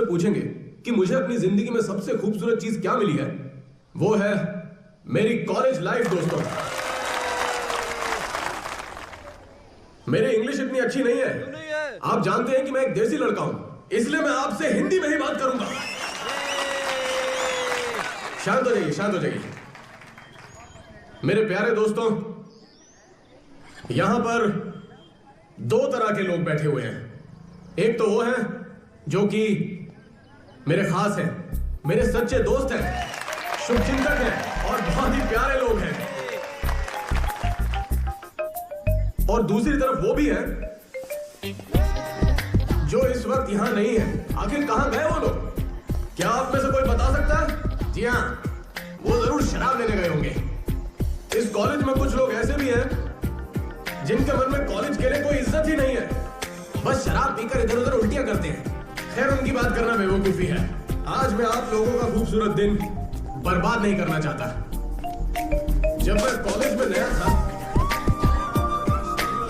मुझसे पूछेंगे कि मुझे अपनी जिंदगी में सबसे खूबसूरत चीज क्या मिली है, वो है मेरी कॉलेज लाइफ। दोस्तों, मेरी इंग्लिश इतनी अच्छी नहीं है। आप जानते हैं कि मैं एक देसी लड़का हूं, इसलिए मैं आपसे हिंदी में ही बात करूंगा। शांत हो जाइए, शांत हो जाइए। मेरे प्यारे दोस्तों, यहां पर दो तरह के लोग बैठे हुए हैं। एक तो वो हैं जो कि मेरे खास हैं, मेरे सच्चे दोस्त हैं, शुभचिंतक हैं और बहुत ही प्यारे लोग हैं। और दूसरी तरफ वो भी हैं जो इस वक्त यहां नहीं है। आखिर कहां गए वो लोग? क्या आप में से कोई बता सकता है? जी हां, वो जरूर शराब लेने गए होंगे। इस कॉलेज में कुछ लोग ऐसे भी हैं जिनके मन में कॉलेज के लिए कोई इज्जत ही नहीं है, बस शराब पीकर इधर उधर उल्टियां करते हैं। खैर, उनकी बात करना बेवकूफी है। आज मैं आप लोगों का खूबसूरत दिन बर्बाद नहीं करना चाहता। जब मैं कॉलेज में नया था।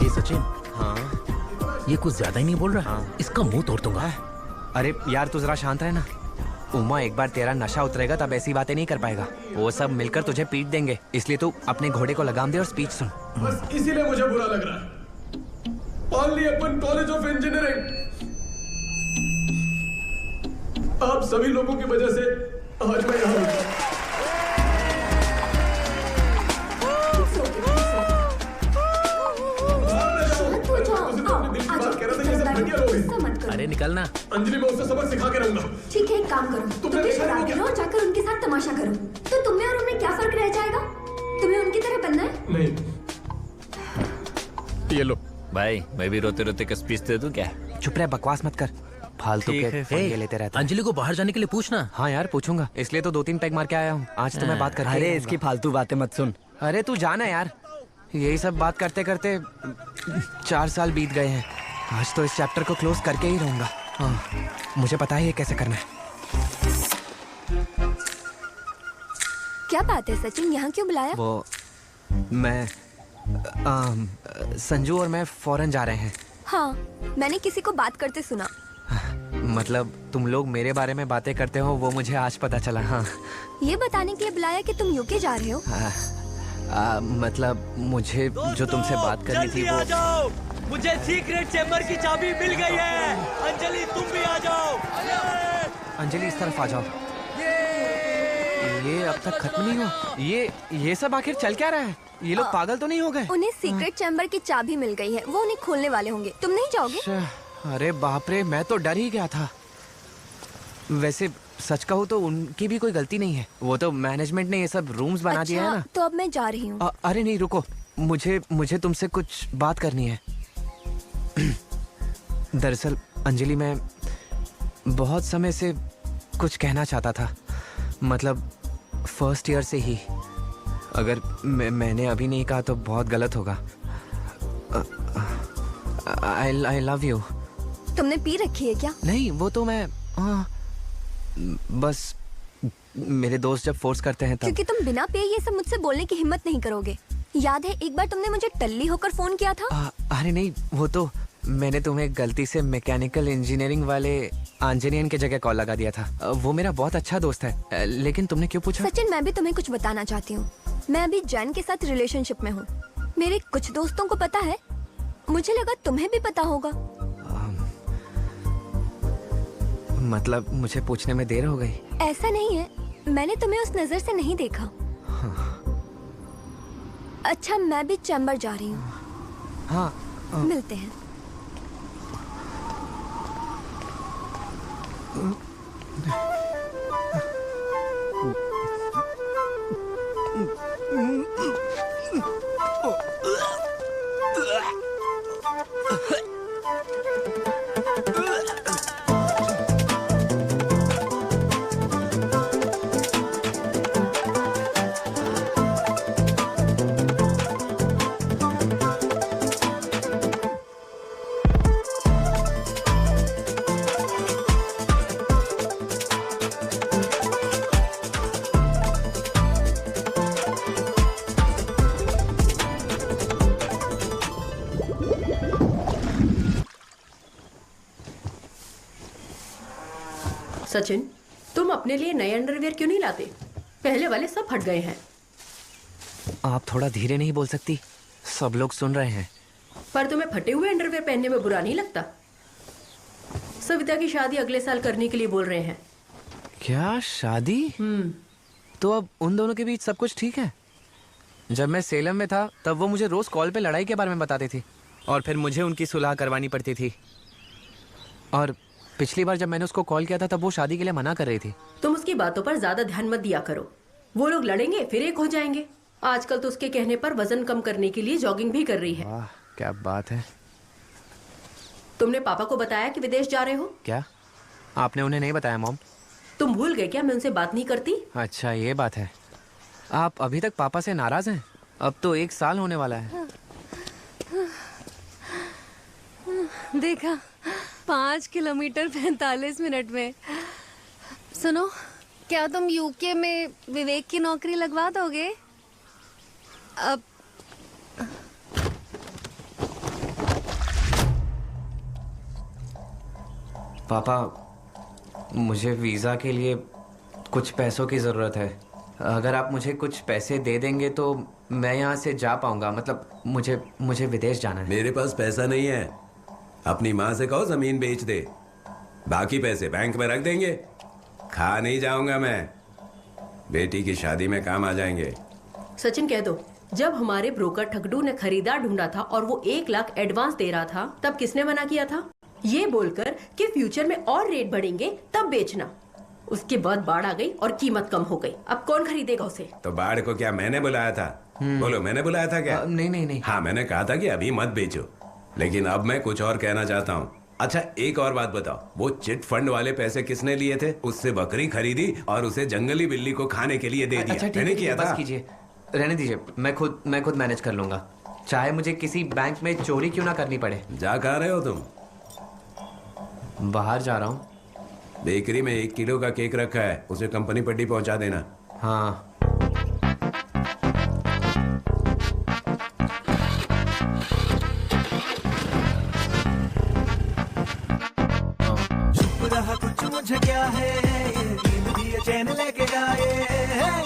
ये सचिन, हाँ, ये कुछ ज्यादा ही नहीं बोल रहा। हाँ। इसका मुंह तोड़ दूंगा। अरे यार, तू जरा शांत रहे ना। उमा, एक बार तेरा नशा उतरेगा तब ऐसी बातें नहीं कर पाएगा। वो सब मिलकर तुझे पीट देंगे, इसलिए तू अपने घोड़े को लगाम दे और स्पीच सुन। बस इसीलिए मुझे बुरा लग रहा है। पाली अपन कॉलेज ऑफ इंजीनियरिंग, आप सभी लोगों की वजह से आज मैं यहाँ हूँ। अरे निकलना। अंजलि, मैं उससे सबक सिखा के रहूंगा। ठीक है, एक काम करो, तुम भी शराब करो और जाकर उनके साथ तमाशा करो। तो तुम्हें और उनमें क्या फर्क रह जाएगा? तुम्हें उनकी तरह बनना है? नहीं। ये लो भाई, मैं भी रोते रोते का स्पीच दे दूं क्या? चुप रहे, बकवास मत कर। फालतू के पंगे लेते रहता है। अंजलि को बाहर जाने के लिए पूछना। हाँ यार, पूछूंगा, इसलिए तो 2-3 पैग मार के आया हूँ। आज तो मैं बात करके अरे इसकी फालतू बातें मत सुन। अरे तू जाना यार, यही सब बात करते करते 4 साल बीत गए हैं। आज तो इस चैप्टर को क्लोज करके ही रहूंगा। हाँ, मुझे पता है ये कैसे करना है। क्या बात है सचिन, यहाँ क्यों बुलाया? वो मैं संजू और मैं फॉरेन जा रहे हैं। हाँ, मैंने किसी को बात करते सुना। मतलब तुम लोग मेरे बारे में बातें करते हो, वो मुझे आज पता चला। हाँ, ये बताने के लिए बुलाया कि तुम यूके जा रहे हो। मतलब मुझे जो तुमसे बात करनी थी वो। आ जाओ, मुझे सीक्रेट चेंबर की चाबी मिल गई है। अंजलि, तुम भी आ जाओ। अंजलि, इस तरफ आ जाओ। ये अब तक खत्म नहीं हुआ। ये सब आखिर चल क्या रहा है? ये लोग पागल तो नहीं हो गए? उन्हें सीक्रेट चैम्बर की चाबी मिल गई है, वो उन्हें खोलने वाले होंगे। तुम नहीं जाओगे? अरे बाप रे, मैं तो डर ही गया था। वैसे सच कहूँ तो उनकी भी कोई गलती नहीं है, वो तो मैनेजमेंट ने ये सब रूम्स बना दिया है ना। तो अब मैं जा रही हूँ। अरे नहीं, रुको, मुझे तुमसे कुछ बात करनी है। दरअसल अंजलि, मैं बहुत समय से कुछ कहना चाहता था, मतलब फर्स्ट ईयर से ही। अगर मैंने अभी नहीं कहा तो बहुत गलत होगा। I love you. तुमने पी रखी है क्या? नहीं, वो तो मैं बस मेरे दोस्त जब फोर्स करते हैं तब। क्योंकि तुम बिना पिए ये सब मुझसे बोलने की हिम्मत नहीं करोगे। याद है एक बार तुमने मुझे टल्ली होकर फोन किया था? अरे नहीं, वो तो मैंने तुम्हें गलती से मैकेनिकल इंजीनियरिंग वाले आंजनियन की जगह कॉल लगा दिया था। वो मेरा बहुत अच्छा दोस्त है। लेकिन तुमने क्यों पूछा? सचिन, मैं भी तुम्हें कुछ बताना चाहती हूँ। मैं अभी जैन के साथ रिलेशनशिप में हूँ। मेरे कुछ दोस्तों को पता है, मुझे लगा तुम्हें भी पता होगा। मतलब मुझे पूछने में देर हो गई? ऐसा नहीं है, मैंने तुम्हें उस नजर से नहीं देखा। अच्छा, मैं भी चैम्बर जा रही हूँ। हाँ, मिलते हैं। सचिन, तुम अपने लिए नए अंडरवियर क्यों नहीं लाते? पहले वाले सब फट गए हैं। आप थोड़ा धीरे नहीं बोल सकती? सब लोग सुन रहे हैं। पर तुम्हें फटे हुए अंडरवियर पहनने में बुरा नहीं लगता? सविता की शादी अगले साल करने के लिए बोल रहे हैं। क्या शादी? तो अब उन दोनों के बीच सब कुछ ठीक है? जब मैं सेलम में था तब वो मुझे रोज कॉल पे लड़ाई के बारे में बताती थी और फिर मुझे उनकी सुलह करवानी पड़ती थी। और पिछली बार जब मैंने उसको कॉल किया था तब वो शादी के लिए मना कर रही थी। तुम उसकी बातों पर ज्यादा ध्यान मत दिया करो। वो लोग लड़ेंगे फिर एक हो जाएंगे। आजकल तो उसके कहने पर वजन कम करने के लिए जॉगिंग भी कर रही है। वाह, क्या बात है। तुमने पापा को बताया कि विदेश जा रहे हो? क्या आपने उन्हें नहीं बताया मॉम? तुम भूल गए क्या मैं उनसे बात नहीं करती? अच्छा ये बात है। आप अभी तक पापा से नाराज हैं? अब तो 1 साल होने वाला है। देखा, 5 किलोमीटर 45 मिनट में। सुनो, क्या तुम यूके में विवेक की नौकरी लगवा दोगे? अब पापा, मुझे वीज़ा के लिए कुछ पैसों की ज़रूरत है। अगर आप मुझे कुछ पैसे दे देंगे तो मैं यहाँ से जा पाऊँगा। मतलब मुझे विदेश जाना है। मेरे पास पैसा नहीं है। अपनी माँ से कहो जमीन बेच दे, बाकी पैसे बैंक में रख देंगे। खा नहीं जाऊंगा मैं, बेटी की शादी में काम आ जाएंगे। सचिन कह दो, जब हमारे ब्रोकर ठगडू ने खरीदार ढूंढा था और वो 1 लाख एडवांस दे रहा था तब किसने मना किया था? ये बोलकर कि फ्यूचर में और रेट बढ़ेंगे तब बेचना। उसके बाद बाढ़ आ गई और कीमत कम हो गई। अब कौन खरीदेगा उसे? तो बाढ़ को क्या मैंने बुलाया था? बोलो, मैंने बुलाया था क्या? नहीं। हाँ, मैंने कहा था कि अभी मत बेचो, लेकिन अब मैं कुछ और कहना चाहता हूँ। अच्छा, एक और बात बताओ, वो चिट फंड वाले पैसे किसने लिए थे? उससे बकरी खरीदी और उसे जंगली बिल्ली को खाने के लिए दे दिया। अच्छा मैंने ठीक किया है, बस था। कीजिए, रहने दीजिए। मैं खुद मैनेज कर लूंगा, चाहे मुझे किसी बैंक में चोरी क्यों ना करनी पड़े। जा कहाँ रहे हो तुम? बाहर जा रहा हूँ। बेकरी में 1 किलो का केक रखा है, उसे कंपनी पट्टी पहुंचा देना। हाँ। कुछ मुझे क्या है, ये नींद भी ये चैन लेके जाए।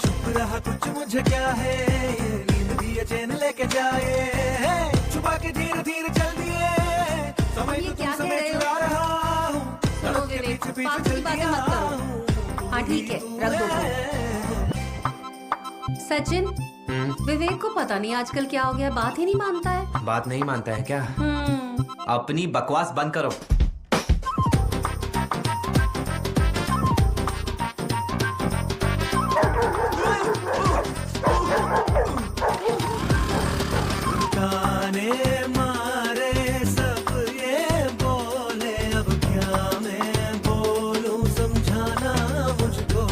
चुप रहा कुछ मुझे क्या है, ये नींद भी ये चैन लेके जाए। छुपा के धीरे धीरे चल दिए, समय ये तो क्या तुमसे कह मैं रहे हो? चुरा रहा हूँ। सुनो विवेक, फालतू की बातें मत करो। हाँ ठीक है, रख दो फोन। सचिन, विवेक को पता नहीं आजकल क्या हो गया, बात ही नहीं मानता है। बात नहीं मानता है क्या? अपनी बकवास बंद करो। ताने मारे सब ये बोले, अब क्या मैं बोलूं समझाना मुझको।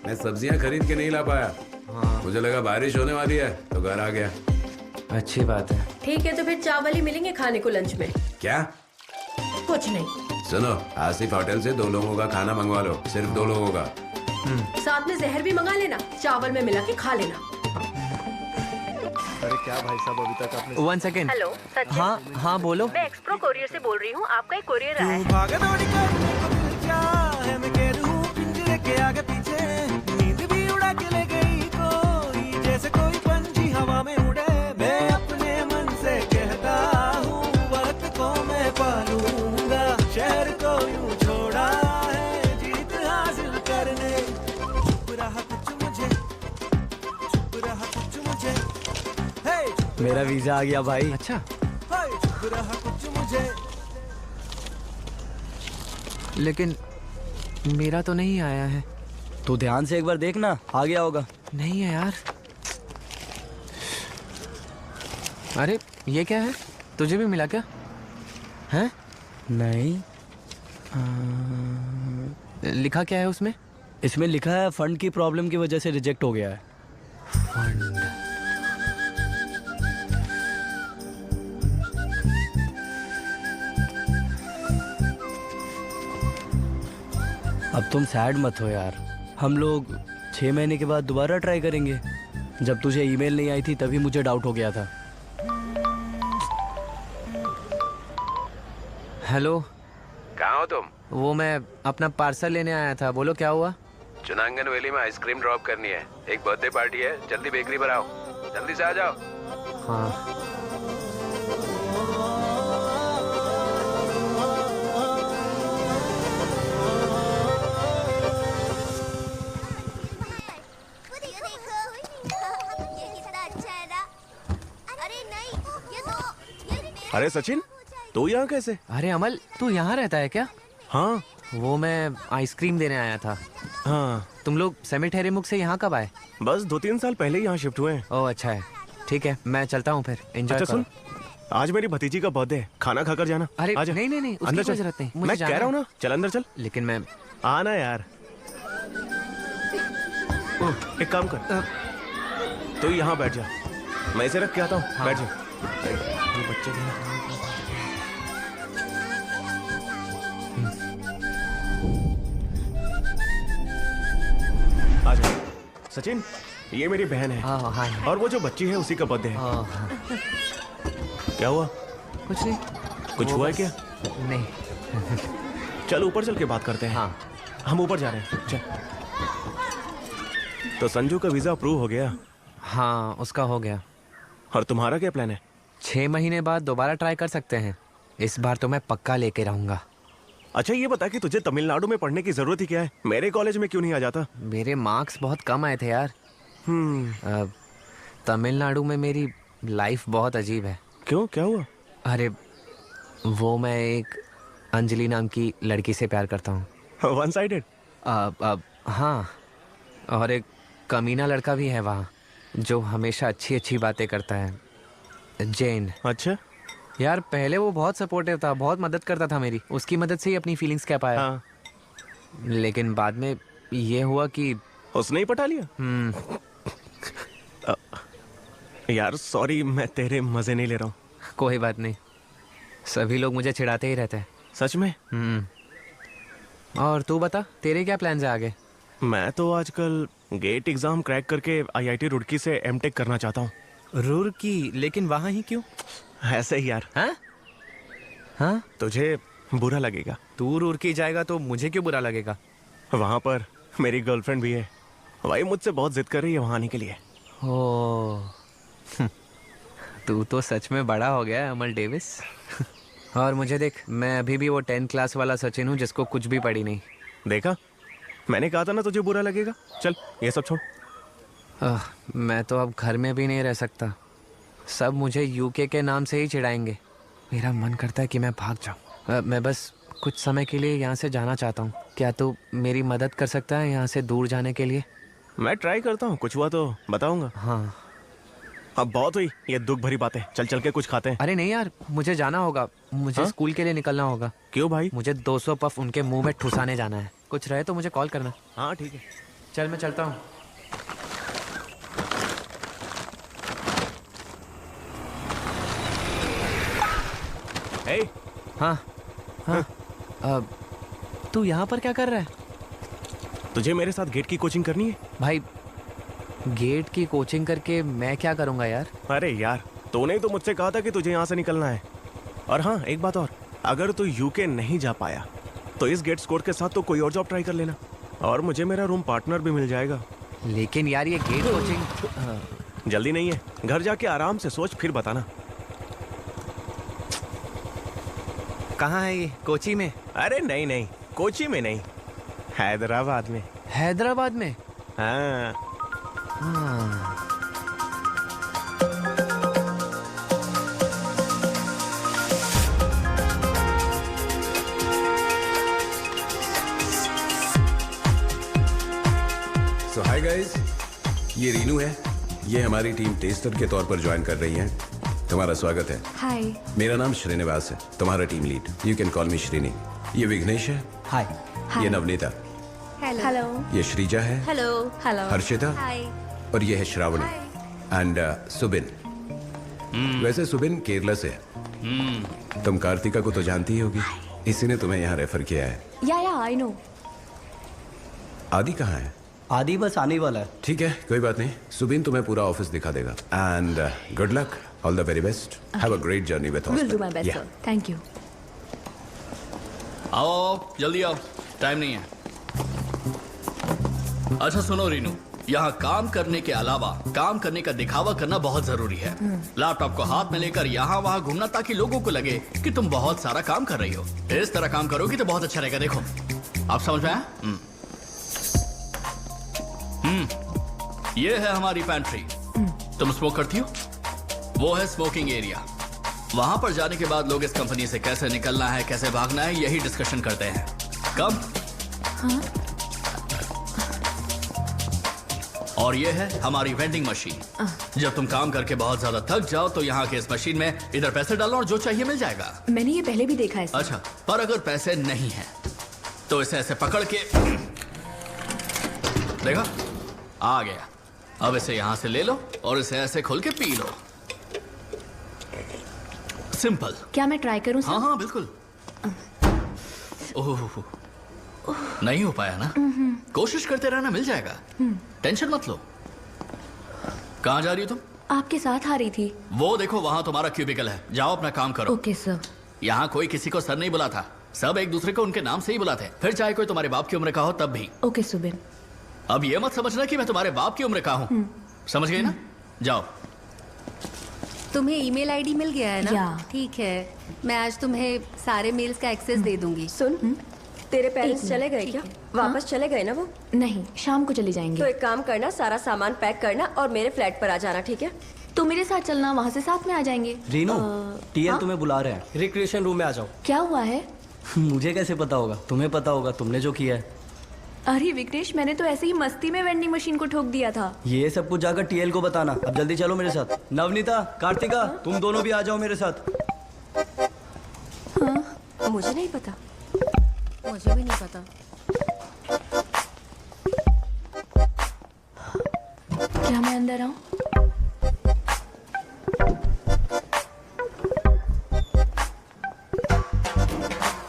मैं सब्जियां खरीद के नहीं ला पाया। मुझे लगा बारिश होने वाली है तो घर आ गया। अच्छी बात है। ठीक है, तो फिर चावल ही मिलेंगे खाने को लंच में। क्या? कुछ नहीं। सुनो, आसिफ होटल से 2 लोगों का खाना मंगवा लो, सिर्फ 2 लोगों का। साथ में जहर भी मंगा लेना, चावल में मिला के खा लेना। अरे क्या भाई साहब, अभी तक आपने 1 सेकेंड। हेलो सचिन। हाँ बोलो। मैं एक्सप्रो कोरियर से बोल रही हूँ, आपका एक कोरियर आया है। तू भागा दौड़ी करने को दिल चाहे, मैं कह दूं पिंजरे के आगे पीछे। नींद भी उड़ा के ले गई कोई, जैसे कोई पंछी हवा में उड़े। मैं अपने मन से कहता हूँ, वक्त को मैं पालूंगा। शहर को यूं छोड़ा है जीत हासिल करने। चुप रहा कुछ मुझे, चुप रहा कुछ मुझे। हे मेरा वीजा आ गया भाई। अच्छा, हे, चुप रहा कुछ मुझे। लेकिन मेरा तो नहीं आया है। तू ध्यान से एक बार देखना, आ गया होगा। नहीं है यार। अरे ये क्या है, तुझे भी मिला क्या? हैं? नहीं, लिखा क्या है उसमें? इसमें लिखा है फंड की प्रॉब्लम की वजह से रिजेक्ट हो गया है। फंड। अब तुम सैड मत हो यार, हम लोग 6 महीने के बाद दोबारा ट्राई करेंगे। जब तुझे ईमेल नहीं आई थी तभी मुझे डाउट हो गया था। हेलो, कहाँ हो तुम? वो मैं अपना पार्सल लेने आया था, बोलो क्या हुआ? चुनांगन वैली में आइसक्रीम ड्रॉप करनी है, एक बर्थडे पार्टी है, जल्दी बेकरी पर आओ, जल्दी से आ जाओ। हाँ अरे सचिन, तू यहाँ कैसे? अरे अमल, तू यहाँ रहता है क्या? हाँ। वो मैं आइसक्रीम देने आया था। हाँ। तुम लोग सेमेटेरी मुख से यहाँ कब आए? बस 2-3 साल पहले ही यहाँ शिफ्ट हुए हैं। ओह अच्छा है, ठीक है, मैं चलता हूँ फिर। एंजॉय अच्छा करो। सुन, आज मेरी भतीजी का बर्थडे है, खाना खाकर जाना। अरे आजा। नहीं नहीं नहीं, उसकी अंदर कोई चल। जरूरत नहीं, मुझे मैं जाना कह रहा हूँ है। ना, चल अंदर चल। लेकिन मैं आना यार। एक काम कर, तू यहाँ बैठ जा, मैं इसे रख के आता हूँ। हाँ। बैठ जा। ये बच्चे भी ना। आजा। सचिन, ये मेरी बहन है। हाँ हाँ हाँ। और वो जो बच्ची है उसी का बर्थडे है। हाँ, हाँ। क्या हुआ? कुछ नहीं। कुछ वो हुआ है बस- क्या? नहीं। चल ऊपर चल के बात करते हैं। हाँ। हम ऊपर जा रहे हैं, चल। तो संजू का वीजा अप्रूव हो गया? हाँ, उसका हो गया। और तुम्हारा क्या प्लान है? 6 महीने बाद दोबारा ट्राई कर सकते हैं। इस बार तो मैं पक्का लेके रहूंगा। अच्छा ये बता कि तुझे तमिलनाडु में पढ़ने की जरूरत ही क्या है? मेरे कॉलेज में क्यों नहीं आ जाता? मेरे मार्क्स बहुत कम आए थे यार। तमिलनाडु में मेरी लाइफ बहुत अजीब है। क्यों, क्या हुआ? अरे वो मैं एक अंजलि नाम की लड़की से प्यार करता हूँ। One sided? हाँ, और एक कमीना लड़का भी है वहाँ जो हमेशा अच्छी अच्छी बातें करता है, जैन। अच्छा यार पहले वो बहुत सपोर्टिव था, बहुत मदद करता था मेरी, उसकी मदद से ही अपनी फीलिंग्स कह पाया। हाँ। लेकिन बाद में ये हुआ कि उसने ही पटा लिया। यार सॉरी, मैं तेरे मजे नहीं ले रहा हूँ। कोई बात नहीं, सभी लोग मुझे चिढ़ाते ही रहते हैं। सच में? और तू बता, तेरे क्या प्लान्स है आगे? मैं तो आजकल गेट एग्जाम क्रैक करके आईआईटी रुड़की से एमटेक करना चाहता हूँ। रुड़की? लेकिन वहाँ ही क्यों? ऐसे ही यार। हाँ हाँ, तुझे बुरा लगेगा। तू रुड़की जाएगा तो मुझे क्यों बुरा लगेगा? वहाँ पर मेरी गर्लफ्रेंड भी है, वही मुझसे बहुत जिद कर रही है वहाँ आने के लिए। ओह, तू तो सच में बड़ा हो गया है अमल डेविस। और मुझे देख, मैं अभी भी वो 10th क्लास वाला सचिन हूँ जिसको कुछ भी पड़ी नहीं। देखा, मैंने कहा था ना तुझे बुरा लगेगा। चल ये सब छोड़। मैं तो अब घर में भी नहीं रह सकता, सब मुझे यूके के नाम से ही चिढ़ाएंगे। मेरा मन करता है कि मैं भाग जाऊँ। मैं बस कुछ समय के लिए यहाँ से जाना चाहता हूँ। क्या तू मेरी मदद कर सकता है यहाँ से दूर जाने के लिए? मैं ट्राई करता हूँ, कुछ हुआ तो बताऊंगा। हाँ। अब बहुत हुई ये दुख भरी बातें, चल चल के कुछ खाते हैं। अरे नहीं यार, मुझे जाना होगा, मुझे हाँ? स्कूल के लिए निकलना होगा। क्यों भाई? मुझे 200 पफ उनके मुंह में ठुसाने जाना है। कुछ रहे तो मुझे कॉल करना। हाँ ठीक है, चल मैं चलता हूँ। हे। हाँ हाँ। तू यहाँ पर क्या कर रहा है? तुझे मेरे साथ गेट की कोचिंग करनी है? भाई गेट की कोचिंग करके मैं क्या करूँगा यार? अरे यार, तूने तो मुझसे कहा था कि तुझे यहाँ से निकलना है। और हाँ एक बात और, अगर तू यूके नहीं जा पाया तो इस गेट स्कोर के साथ तो कोई और जॉब ट्राई कर लेना, और मुझे मेरा रूम पार्टनर भी मिल जाएगा। लेकिन यार ये गेट कोचिंग। जल्दी नहीं है, घर जाके आराम से सोच फिर बताना। कहाँ है ये? कोची में? अरे नहीं नहीं, कोची में नहीं, हैदराबाद में। हैदराबाद में? हाँ। सो हाय गाइस, ये रीनू है, ये हमारी टीम टेस्टर के तौर पर ज्वाइन कर रही हैं। तुम्हारा स्वागत है। हाय। मेरा नाम श्रीनिवास है, तुम्हारा team lead, you can call मी श्रीनी। ये विघ्नेश है। हाय। ये नवनीता। हेलो। ये श्रीजा है। हेलो। हेलो। हर्षिता। हाय। और ये है श्रावणी एंड सुबिन। वैसे सुबिन केरला से है। तुम कार्तिका को तो जानती ही होगी, इसी ने तुम्हें यहाँ रेफर किया है। या आई नो। आदि कहाँ है? आदि बस आने वाला है। ठीक है, कोई बात नहीं, सुबिन तुम्हें पूरा ऑफिस दिखा देगा। And good luck, all the very best, have a great journey with will do my best sir, thank you. आओ आओ, जल्दी आओ, टाइम नहीं है। अच्छा सुनो रीनू, यहाँ काम करने के अलावा काम करने का दिखावा करना बहुत जरूरी है। लैपटॉप को हाथ में लेकर यहाँ वहाँ घूमना ताकि लोगों को लगे कि तुम बहुत सारा काम कर रही हो। इस तरह काम करोगी तो बहुत अच्छा रहेगा। देखो आप समझ में आया? ये है हमारी पैंट्री। तुम स्मोक करती हो? वो है स्मोकिंग एरिया। वहां पर जाने के बाद लोग इस कंपनी से कैसे निकलना है, कैसे भागना है, यही डिस्कशन करते हैं। कब? हाँ? और ये है हमारी वेंडिंग मशीन। जब तुम काम करके बहुत ज्यादा थक जाओ तो यहाँ के इस मशीन में इधर पैसे डालो और जो चाहिए मिल जाएगा। मैंने ये पहले भी देखा है। अच्छा, पर अगर पैसे नहीं है तो इसे ऐसे पकड़ के देखा, आ गया। अब इसे यहाँ से ले लो और इसे ऐसे खोल के पी लो। सिंपल। क्या मैं ट्राई करूं? हाँ हाँ बिल्कुल। ओह, नहीं हो पाया ना? कोशिश करते रहना, मिल जाएगा। टेंशन मत लो। कहाँ जा रही हो तुम? आपके साथ आ रही थी। वो देखो वहां तुम्हारा क्यूबिकल है, जाओ अपना काम करो। Okay sir. यहाँ कोई किसी को सर नहीं बुला था, सब एक दूसरे को उनके नाम से ही बुलाते। फिर चाहे कोई तुम्हारे बाप की उम्र का हो तब भी। ओके सुबिन। अब ये मत समझना कि मैं तुम्हारे बाप की उम्र का हूँ। समझ गई ना? जाओ। तुम्हें ईमेल आईडी मिल गया है ना? ठीक है, मैं आज तुम्हें सारे मेल्स का एक्सेस दे दूंगी। सुन, तेरे पेरेंट्स चले गए क्या? वापस चले गए ना वो? नहीं, शाम को चले जाएंगे। तो एक काम करना, सारा सामान पैक करना और मेरे फ्लैट पर आ जाना, ठीक है? तो मेरे साथ चलना, वहाँ से साथ में आ जाएंगे। रीनू, टीएल हाँ? तुम्हें बुला रहे हैं। रिक्रिएशन रूम में आ जाओ। क्या हुआ है? मुझे कैसे पता होगा? तुम्हें पता होगा, तुमने जो किया है। अरे विक्रेश, मैंने तो ऐसे ही मस्ती में वेंडिंग मशीन को ठोक दिया था। ये सब कुछ जाकर टीएल को बताना। अब जल्दी चलो मेरे साथ। नवनीता, कार्तिका, तुम दोनों भी आ जाओ मेरे साथ। हाँ, मुझे नहीं पता। मुझे भी नहीं पता। क्या मैं अंदर आऊं?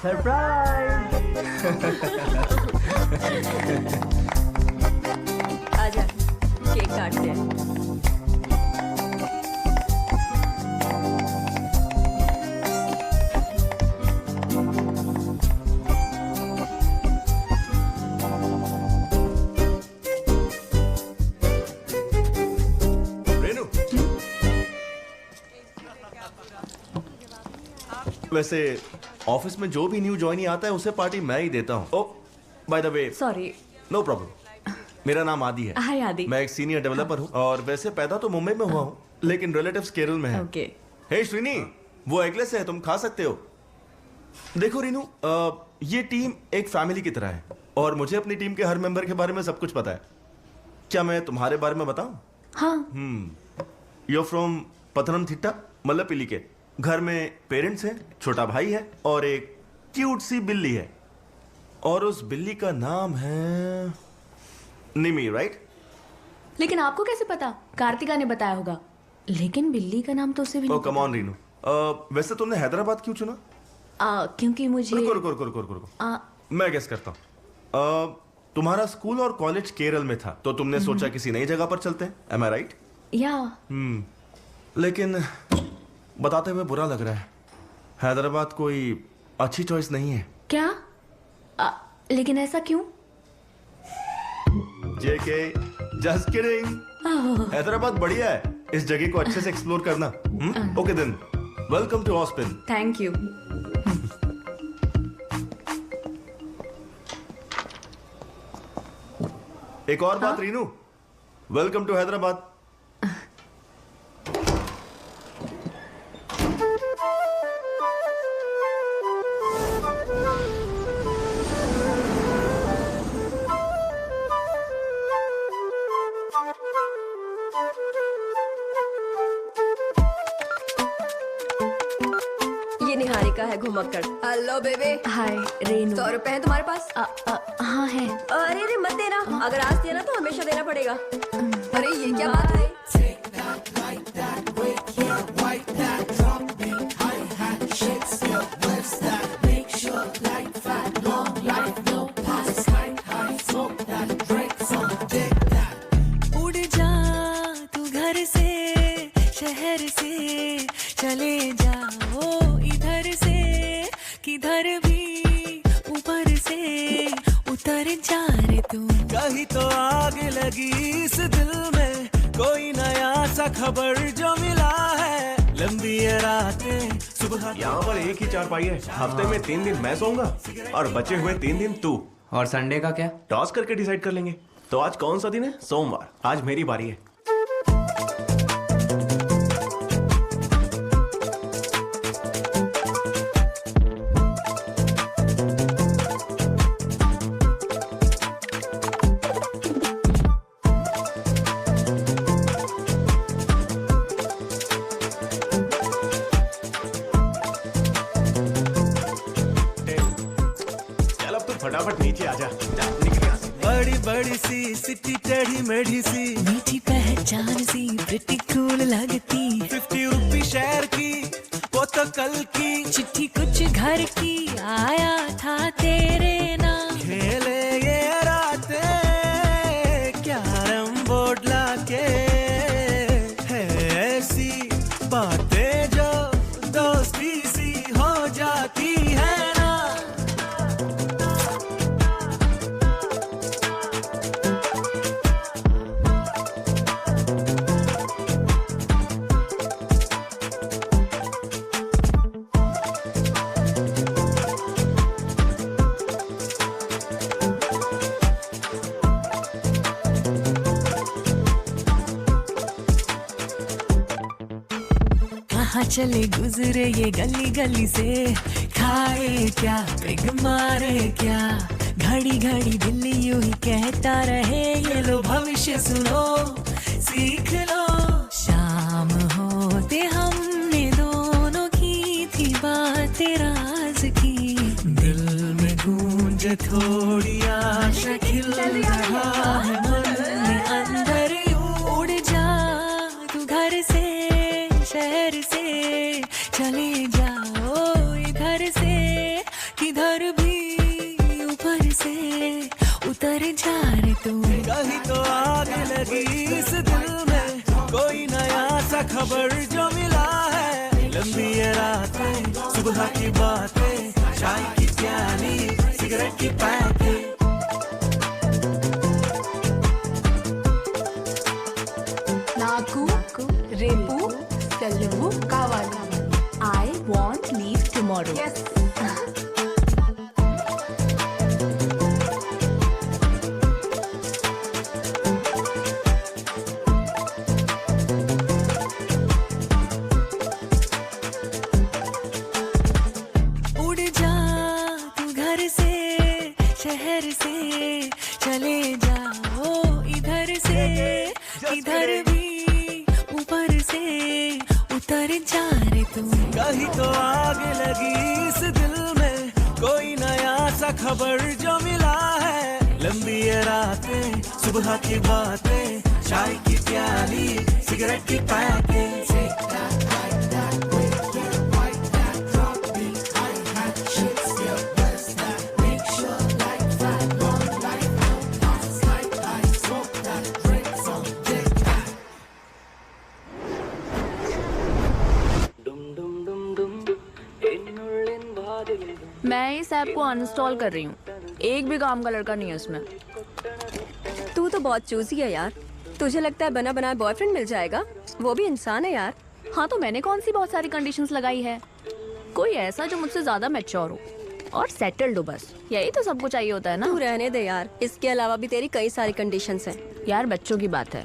सरप्राइज। आजा, केक काटते हैं। रेनू, वैसे ऑफिस में जो भी न्यू ज्वाइनी आता है उसे पार्टी मैं ही देता हूँ। Oh, by the way, sorry. No problem. मेरा नाम आदि है। हाय आदि। मैं एक सीनियर डेवलपर हूँ और वैसे पैदा तो मुंबई में हुआ हूँ, लेकिन रिलेटिव्स केरल में है। ओके। हे श्रीनी, वो एगलेस है, तुम खा सकते हो। देखो रीनू, ये टीम एक फैमिली की तरह है और मुझे अपनी टीम के हर मेंबर के बारे में सब कुछ पता है। क्या मैं तुम्हारे बारे में बताऊं? हाँ। यू फ्रॉम पथनमथिट्टा, मल्लपिली के। घर में पेरेंट्स हैं, छोटा भाई है और एक क्यूट सी बिल्ली है। और उस बिल्ली का नाम है निमी, राइट? लेकिन आपको कैसे पता? कार्तिका ने बताया होगा। लेकिन बिल्ली का नाम तो उसे भी ओह नहीं कम ऑन रीनू, वैसे तुमने हैदराबाद क्यों चुना? क्योंकि मुझे रुको। मैं गेस करता हूँ। तुम्हारा स्कूल और कॉलेज केरल में था तो तुमने सोचा किसी नई जगह पर चलते हैं। एम आई राइट? या लेकिन बताते हुए बुरा लग रहा है, हैदराबाद कोई अच्छी चॉइस नहीं है। क्या? लेकिन ऐसा क्यों? जेके, जस्ट किडिंग। हैदराबाद बढ़िया है, इस जगह को अच्छे से एक्सप्लोर करना। Okay then, welcome to Ospin. Thank you. एक और बात रीनू, वेलकम टू हैदराबाद। ये निहारिका है घुमक्कड़। Hello baby. हाय रेनू। 100 रुपए है तुम्हारे पास? हाँ है। अरे अरे मत देना, अगर आज दिया ना तो हमेशा देना पड़ेगा। अरे ये क्या बात है? उड़ जा तू घर से, शहर से चले जाओ इधर से, किधर भी उतर जा रे तू। कहीं तो आग लगी इस दिल में, कोई नया सा खबर जो मिला है। लंबी ये रातें सुबह। यहाँ पर एक ही चारपाई है, हफ्ते में 3 दिन मैं सोऊंगा और बचे हुए 3 दिन तू। और संडे का क्या? टॉस करके डिसाइड कर लेंगे। तो आज कौन सा दिन है? सोमवार। आज मेरी बारी है। फटाफट नीचे आजा। बड़ी बड़ी सी सिटी टेढ़ी मेढ़ी सी, मीठी पहचान सी, प्रिटी कूल लगती। 50 रुपी शहर की, वो तो कल की चिट्ठी कुछ घर की, आया था तेरे नाम। खेले ये रातें कैरम बोर्ड लाके, है ऐसी बातें जो दोस्ती सी हो जाती है। चले गुजरे ये गली गली से, खाए क्या पिग मारे क्या, घड़ी घड़ी दिल यूं ही कहता रहे, ये लो भविष्य सुनो सीख लो। शाम होते हमने दोनों की थी बातें राज की, दिल में गूंज थोड़ी आशा खिल रहा है मन में अंदर। उड़ जा तू घर से शहर से, चले जाओ इधर से किधर भी, ऊपर से उतर जा रे तू। कहीं तो आग लगी इस दिल में, कोई नया सा खबर जो मिला है। लंबी ये रातें सुबह की बातें, चाय की प्याली सिगरेट की पैकेट। నాకు రేపు సెలవు కావాలి. I want leave tomorrow. Yes. उड़ जा तू घर से शहर से, चले जाओ इधर से इधर भी, ऊपर से उतर जा रे तू। कहीं तो आग लगी इस दिल में, कोई नया सा खबर जो मिला है। लंबी ये रातें सुबह की बातें, चाय की प्याली सिगरेट की पैकेट। मैं इस ऐप को अनइंस्टॉल कर रही हूँ, एक भी काम का लड़का नहीं है उसमें। तू तो बहुत चूजी है यार, तुझे लगता है बना बनाया बॉयफ्रेंड मिल जाएगा? वो भी इंसान है यार। हाँ तो मैंने कौन सी बहुत सारी कंडीशंस लगाई है, कोई ऐसा जो मुझसे ज्यादा मैच्योर हो और सेटल्ड हो, बस यही तो सबको चाहिए होता है ना। तू रहने दे यार, इसके अलावा भी तेरी कई सारी कंडीशंस हैं। यार बच्चों की बात है।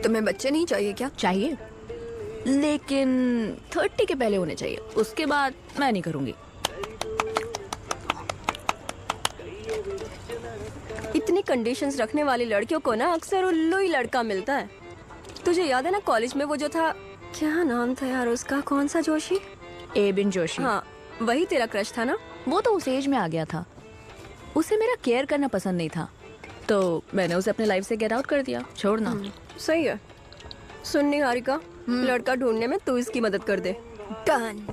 तुम्हें बच्चे नहीं चाहिए क्या? चाहिए, लेकिन 30 के पहले होने चाहिए, उसके बाद मैं नहीं करूँगी। इतनी कंडीशंस रखने वाली लड़कियों को ना अक्सर उल्लू ही लड़का मिलता है। तुझे याद है ना कॉलेज में वो जो था, क्या नाम था यार उसका, कौन सा जोशी? एबिन जोशी। हाँ वही तेरा क्रश था ना? वो तो उस एज में आ गया था, उसे मेरा केयर करना पसंद नहीं था, तो मैंने उसे अपने लाइफ से गेट आउट कर दिया। छोड़ना। सही है। सुन निहारिका, लड़का ढूंढने में तू इसकी मदद कर दे। डन।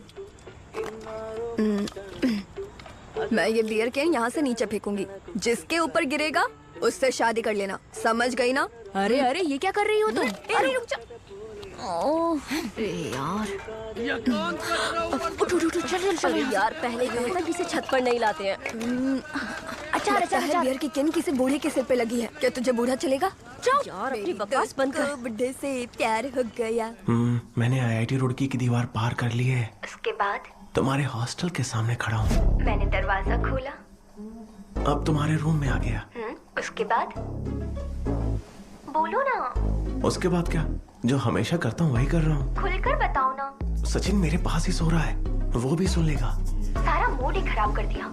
मैं ये बियर कैन यहाँ से नीचे फेंकूंगी, जिसके ऊपर गिरेगा उससे शादी कर लेना, समझ गई ना? अरे अरे ये क्या कर रही हो तुम? अरे रुक जा। ओह यार, उठ उठ उठ, चल चल चल यार, पहले कहा था किसी छत पर नहीं लाते हैं। लगता है बियर की किन किसी बूढ़े के सिर पे लगी है। क्या तुझे बूढ़ा चलेगा? यार अपनी बकवास बंद कर। बुढ़े से प्यार हो गया। मैंने IIT रुड़की की दीवार पार कर ली है। उसके बाद तुम्हारे हॉस्टल के सामने खड़ा हूँ। मैंने दरवाजा खोला। अब तुम्हारे रूम में आ गया। उसके बाद बोलो ना। उसके बाद क्या? जो हमेशा करता हूँ वही कर रहा हूँ। खुलकर बताओ ना। सचिन मेरे पास ही सो रहा है, वो भी सुन लेगा। सारा मूड ही खराब कर दिया।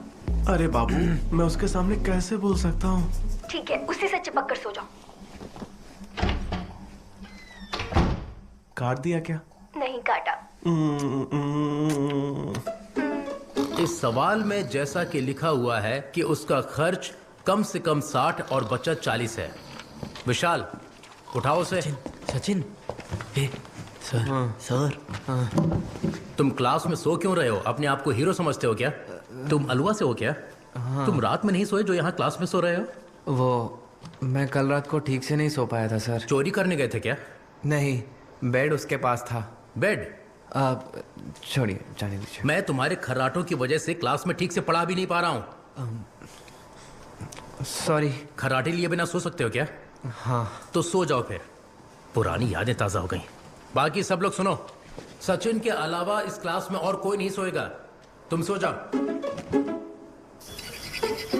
अरे बाबू, मैं उसके सामने कैसे बोल सकता हूँ? ठीक है, उसी से चिपक कर सो जाओ। काट दिया क्या? नहीं काटा। इस सवाल में जैसा कि लिखा हुआ है कि उसका खर्च कम से कम 60 और बचत 40 है। विशाल, उठाओ उसे। सचिन, सर तुम क्लास में सो क्यों रहे हो? अपने आप को हीरो समझते हो क्या? तुम अलवा से हो क्या? तुम रात में नहीं सोए जो यहाँ क्लास में सो रहे हो? वो मैं कल रात को ठीक से नहीं सो पाया था सर। चोरी करने गए थे क्या? नहीं, बेड उसके पास था। बेड? छोड़िए, जाने दीजिए। मैं तुम्हारे खर्राटों की वजह से क्लास में ठीक से पढ़ा भी नहीं पा रहा हूँ। सॉरी। खर्राटे लिए बिना सो सकते हो क्या? हाँ। तो सो जाओ फिर, पुरानी यादें ताजा हो गई। बाकी सब लोग सुनो, सचिन के अलावा इस क्लास में और कोई नहीं सोएगा। तुम सो जाओ।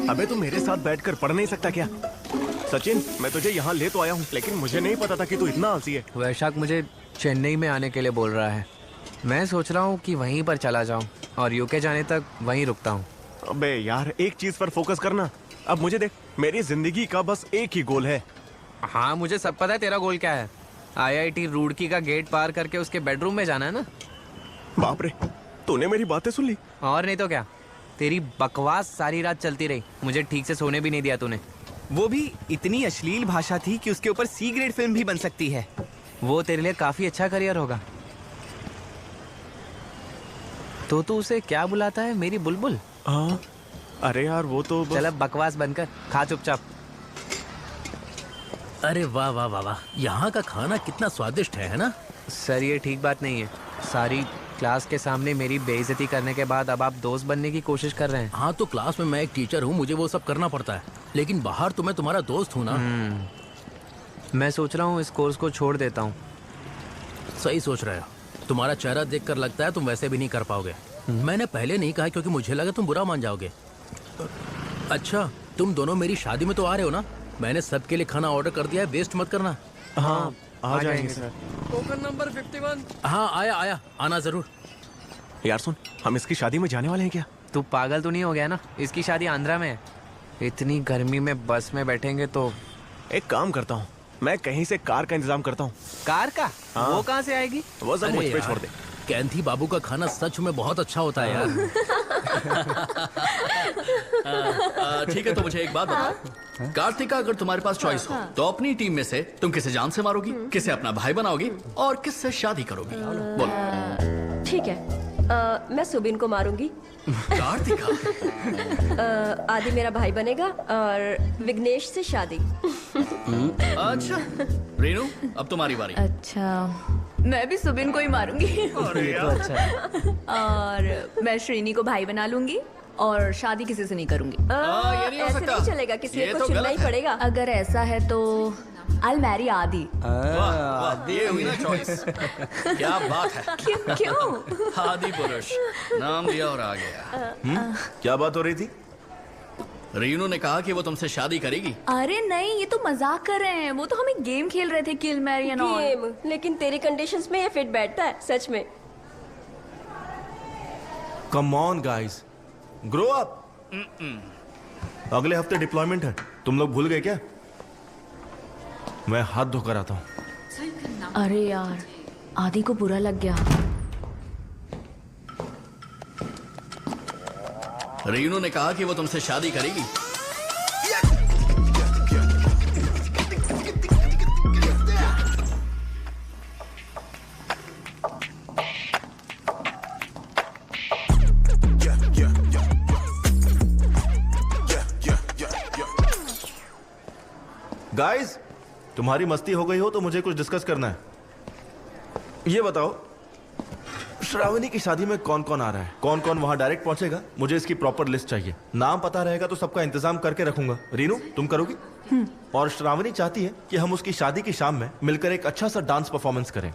अबे तू मेरे साथ बैठकर पढ़ नहीं सकता क्या? सचिन, मैं तुझे यहाँ ले तो आया हूँ, लेकिन मुझे नहीं पता था कि तू इतना आलसी है। वैशाख मुझे चेन्नई में आने के लिए बोल रहा है। मैं सोच रहा हूँ कि वहीं पर चला जाऊँ और यूके जाने तक वहीं रुकता हूँ। अबे यार, एक चीज पर फोकस करना। अब मुझे देख, मेरी जिंदगी का बस एक ही गोल है। हाँ, मुझे सब पता है तेरा गोल क्या है। IIT रुड़की का गेट पार करके उसके बेडरूम में जाना है ना? बाप रे, तूने मेरी बातें सुन ली। और नहीं तो क्या, तेरी बकवास सारी रात चलती रही, मुझे ठीक से सोने भी नहीं दिया तूने। वो भी इतनी अश्लील भाषा थी कि उसके ऊपर C ग्रेड फिल्म भी बन सकती है। वो तेरे लिए काफी अच्छा करियर होगा। तो तू उसे क्या बुलाता है, मेरी बुलबुल? हाँ, अरे यार वो तो चल अब बकवास बनकर खा चुपचाप। अरे वाह वाह वाह वाह, यहाँ का खाना कितना स्वादिष्ट है ना? सर ये ठीक बात नहीं है। सारी क्लास के सामने मेरी बेइज्जती करने के बाद अब आप दोस्त बनने की कोशिश कर रहे हैं। हाँ, तो क्लास में मैं एक टीचर हूँ, मुझे वो सब करना पड़ता है, लेकिन बाहर तो मैं तुम्हारा दोस्त हूँ ना। मैं सोच रहा हूँ इस कोर्स को छोड़ देता हूँ। सही सोच रहे हो। तुम्हारा चेहरा देखकर लगता है तुम वैसे भी नहीं कर पाओगे। मैंने पहले नहीं कहा क्योंकि मुझे लगा तुम बुरा मान जाओगे। अच्छा, तुम दोनों मेरी शादी में तो आ रहे हो ना? मैंने सबके लिए खाना ऑर्डर कर दिया है, वेस्ट मत करना। हाँ, आ जाएंगे सर। Token number 51। हाँ, आया, आना जरूर। यार सुन, हम इसकी शादी में जाने वाले हैं क्या? तू पागल तो नहीं हो गया ना? इसकी शादी आंध्रा में है। इतनी गर्मी में बस में बैठेंगे तो। एक काम करता हूँ, मैं कहीं से कार का इंतजाम करता हूँ। कार का? हाँ। वो कहाँ से आएगी? वो सब मुझ पे छोड़ दे। कैंथी बाबू का खाना सच में बहुत अच्छा होता है यार। ठीक है, तो मुझे एक बात बताओ कार्तिका, अगर तुम्हारे पास चॉइस हो तो अपनी टीम में से तुम किसे जान से मारोगी, किसे अपना भाई बनाओगी और किससे शादी करोगी? बोलो। ठीक है, मैं सुबिन को मारूंगी। कार्तिका, आदि मेरा भाई बनेगा और विघ्नेश से शादी। अच्छा रेनू, अब तुम्हारी बारी। अच्छा, मैं भी सुबिन को ही मारूंगी। और मैं श्रीनी को भाई बना लूंगी और शादी किसी से नहीं करूंगी। ये नहीं हो ऐसे सकता। नहीं चलेगा, किसी ये एक को तो चुनना गलत ही है। पड़ेगा। अगर ऐसा है तो I'll marry आदि। वाह, ये हुई ना चॉइस। क्या बात है। क्यों? आदि पुरुष नाम दिया और आ गया। क्या बात हो रही थी? रीनू ने कहा कि वो तुमसे शादी करेगी। अरे नहीं, ये तो मजाक कर रहे हैं। वो तो हम एक गेम खेल रहे थे, kill marry and all. Game? लेकिन तेरी कंडीशंस में ये फिट बैठता है सच में। Come on guys, grow up. अगले हफ्ते डिप्लॉयमेंट है, तुम लोग भूल गए क्या? मैं हाथ धोकर आता हूँ। अरे यार, आदि को बुरा लग गया। रीनू ने कहा कि वो तुमसे शादी करेगी। गाइस, तुम्हारी मस्ती हो गई हो तो मुझे कुछ डिस्कस करना है। ये बताओ, श्रावणी की शादी में कौन कौन आ रहा है, कौन कौन वहाँ डायरेक्ट पहुंचेगा, मुझे इसकी प्रॉपर लिस्ट चाहिए। नाम पता रहेगा तो सबका इंतजाम करके रखूंगा। रीनू तुम करोगी? और श्रावणी चाहती है कि हम उसकी शादी की शाम में मिलकर एक अच्छा सा डांस परफॉर्मेंस करें।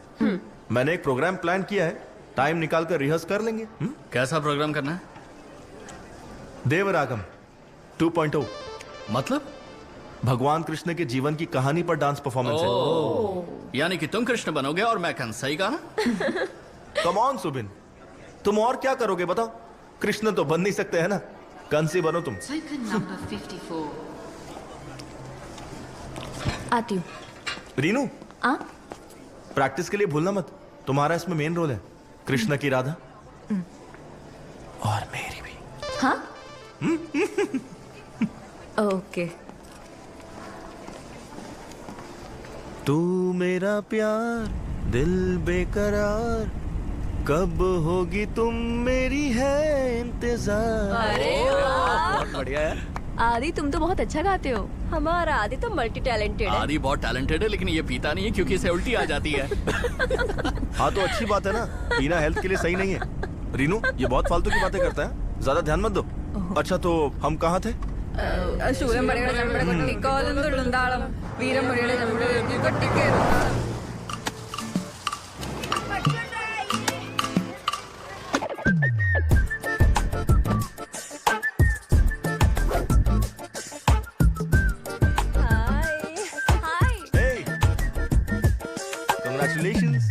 मैंने एक प्रोग्राम प्लान किया है, टाइम निकाल कर रिहर्स कर लेंगे। कैसा प्रोग्राम करना है? देवरागम 2.0। मतलब? भगवान कृष्ण के जीवन की कहानी पर डांस परफॉर्मेंस है। यानी कि तुम कृष्ण बनोगे और मैं कंस, सही कहा ना? कम ऑन सुबिन, तुम और क्या करोगे बताओ? कृष्ण तो बन नहीं सकते है ना, कंस ही बनो तुम। आती हूँ। रीनू प्रैक्टिस के लिए भूलना मत, तुम्हारा इसमें मेन रोल है, कृष्ण की राधा और मेरी भी। हाँ ओके। तू मेरा प्यार दिल बेकरार, कब होगी तुम मेरी है इंतजार। अरे वाह! बहुत बढ़िया है। आदि तुम तो बहुत अच्छा गाते हो। हमारा आदि तो मल्टी टैलेंटेड है। आदि बहुत टैलेंटेड है, लेकिन ये पीता नहीं है क्योंकि इसे उल्टी आ जाती है। हाँ तो अच्छी बात है ना, पीना हेल्थ के लिए सही नहीं है। रीनू ये बहुत फालतू की बातें करता है, ज्यादा ध्यान मत दो। अच्छा तो हम कहाँ थे? Congratulations.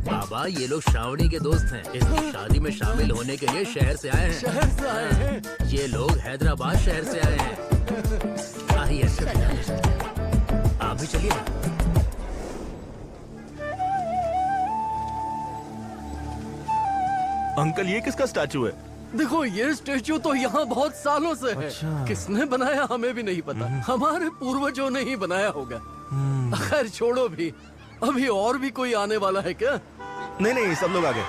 बाबा ये लोग श्रावणी के दोस्त हैं। इस शादी में शामिल होने के लिए शहर से आए हैं। शहर से आए हैं? ये लोग हैदराबाद शहर से आए हैं। आइए आप भी चलिए। अंकल ये किसका स्टैचू है? देखो ये स्टेचू तो यहाँ बहुत सालों से है। अच्छा। किसने बनाया हमें भी नहीं पता, हमारे पूर्वजों ने ही बनाया होगा। खैर छोड़ो भी, अभी और भी कोई आने वाला है क्या? नहीं नहीं सब लोग आ गए।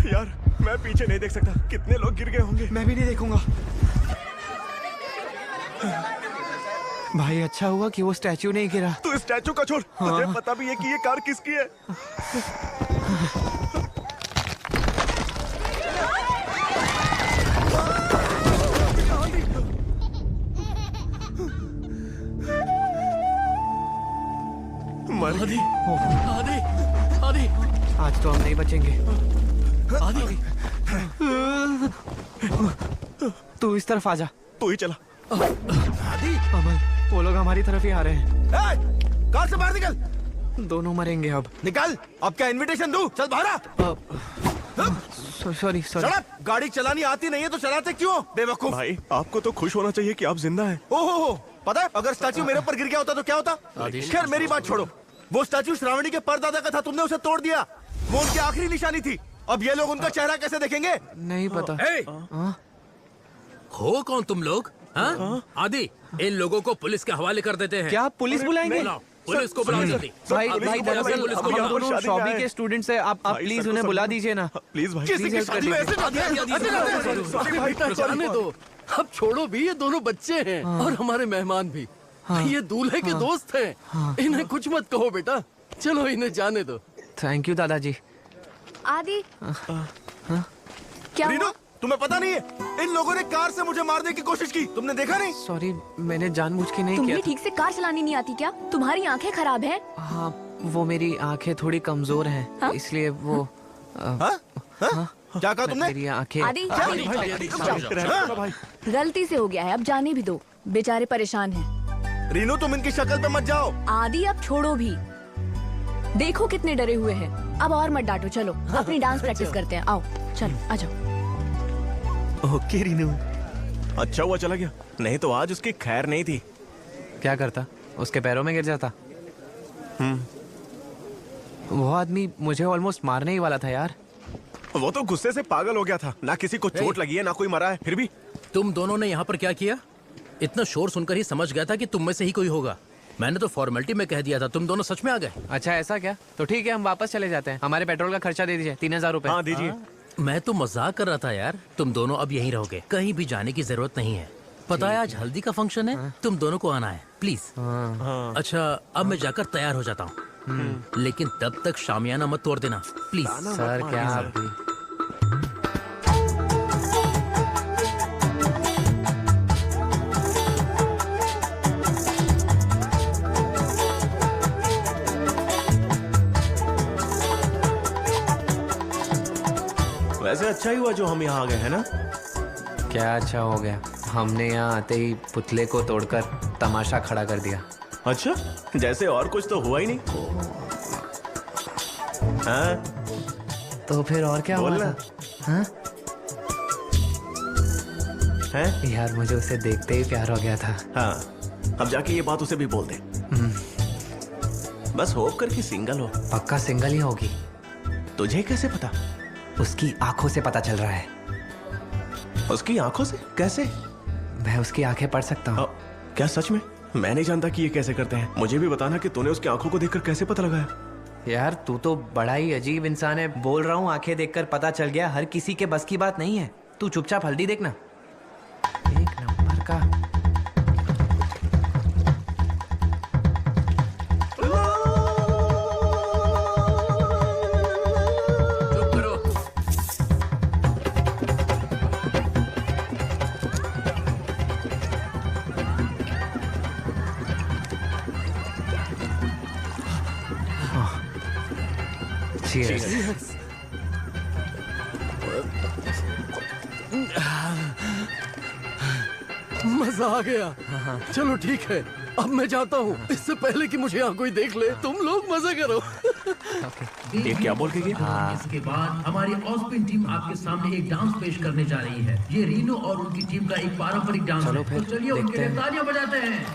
यार मैं पीछे नहीं देख सकता, कितने लोग गिर गए होंगे। मैं भी नहीं देखूंगा। भाई अच्छा हुआ कि वो स्टैचू नहीं गिरा। तू इस स्टैचू का छोड़, तुझे पता भी है कि ये कार किसकी है। आदि, आदि, आदि, आज तो हम नहीं बचेंगे। आदि, तू इस तरफ आ जा। तू ही चला। आदि, अमन वो लोग हमारी तरफ ही आ रहे हैं। कार से बाहर निकल। दोनों मरेंगे अब। निकल, अब क्या इनविटेशन दूं? चल बाहर आ। सॉरी गाड़ी चलानी आती नहीं है तो चलाते क्यों बेवकूफ? भाई आपको तो खुश होना चाहिए कि आप जिंदा हैं। ओहो पता है अगर स्टैचू मेरे ऊपर गिर गया होता तो क्या होता? खैर मेरी बात छोड़ो, वो स्टैचू श्रावणी के परदादा का था, तुमने उसे तोड़ दिया। वो उनकी आखिरी निशानी थी। अब ये लोग उनका चेहरा कैसे देखेंगे? नहीं पता। हो कौन तुम लोग? हाँ? आदि इन लोगों को पुलिस के हवाले कर देते हैं। क्या आप पुलिस बुलाएंगे? पुलिस को बुलाओ जल्दी। भाई दरअसल हम दोनों शॉपी के स्टूडेंट्स हैं, आप प्लीज उन्हें बुला दीजिए ना। प्लीज भाई। किसी की शादी में ऐसे जाने दो, अब छोड़ो भी, ये दोनों बच्चे हैं और हमारे मेहमान भी। ये दूल्हे के दोस्त हैं, इन्हें कुछ मत कहो बेटा, चलो इन्हें जाने दो। थैंक यू दादाजी। आदि क्या हुआ? तुम्हें पता नहीं है, इन लोगों ने कार से मुझे मारने की कोशिश की, तुमने देखा नहीं? सॉरी मैंने जानबूझ के नहीं किया। तुम्हें ठीक से कार चलानी नहीं आती क्या? तुम्हारी आंखें खराब हैं? हाँ वो मेरी आंखें थोड़ी कमजोर हैं, इसलिए वो क्या कहा तुमने? मेरी आंखें। आदि गलती से हो गया है, अब जाने भी दो, बेचारे परेशान हैं। रीनू तुम इनकी शक्ल पे मत जाओ। आदि अब छोड़ो भी, देखो कितने डरे हुए हैं। अब और मत डांटो, चलो अपनी डांस प्रैक्टिस करते हैं। आओ चलो आ जाओ। ओके रीनू। अच्छा हुआ चला गया, नहीं तो आज उसकी खैर नहीं थी। क्या करता, उसके पैरों में गिर जाता। वो आदमी मुझे ऑलमोस्ट मारने ही वाला था यार। वो तो गुस्से से पागल हो गया था, ना किसी को चोट लगी है ना कोई मरा है, फिर भी। तुम दोनों ने यहाँ पर क्या किया? इतना शोर सुनकर ही समझ गया था कि तुम में से ही कोई होगा। मैंने तो फॉर्मेलिटी में कह दिया था, तुम दोनों सच में आ गए। अच्छा ऐसा क्या? तो ठीक है, हम वापस चले जाते हैं। हमारे पेट्रोल का खर्चा दे दीजिए, 3000 रुपए। हाँ दीजिए। मैं तो मजाक कर रहा था यार। तुम दोनों अब यहीं रहोगे, कहीं भी जाने की जरूरत नहीं है। पता है आज हल्दी का फंक्शन है, तुम दोनों को आना है प्लीज। अच्छा अब मैं जाकर तैयार हो जाता हूँ, लेकिन तब तक शामियाना मत तोड़ देना प्लीज। सर क्या आप भी? वैसे अच्छा ही हुआ जो हम यहाँ आ गए हैं ना। क्या अच्छा हो गया? हमने यहाँ आते ही पुतले को तोड़कर तमाशा खड़ा कर दिया। अच्छा, जैसे और कुछ तो हुआ ही नहीं। हाँ? तो फिर और क्या हुआ था? हाँ? हैं? यार मुझे उसे देखते ही प्यार हो गया था। हाँ, अब जाके ये बात उसे भी बोल दे। बस होप कर कि सिंगल हो। पक्का सिंगल ही होगी। तुझे कैसे पता? उसकी आंखों से पता चल रहा है। उसकी आंखों से? कैसे? मैं उसकी आंखें पढ़ सकता हूँ। क्या सच में? मैं नहीं जानता कि ये कैसे करते हैं। मुझे भी बताना कि तूने उसकी आंखों को देखकर कैसे पता लगाया। यार तू तो बड़ा ही अजीब इंसान है। बोल रहा हूँ आंखें देखकर पता चल गया, हर किसी के बस की बात नहीं है। तू चुपचाप हल्दी देखना। एक नंबर का। Cheers. मजा आ गया। चलो ठीक है, अब मैं जाता हूँ। इससे पहले कि मुझे यहाँ कोई देख ले, तुम लोग मजे करो। ये क्या बोल के गया? इसके बाद हमारी ऑस्पिन टीम आपके सामने एक डांस पेश करने जा रही है। ये रीनो और उनकी टीम का एक पारंपरिक डांस है। तो चलिए उनके लिए तालियां बजाते हैं।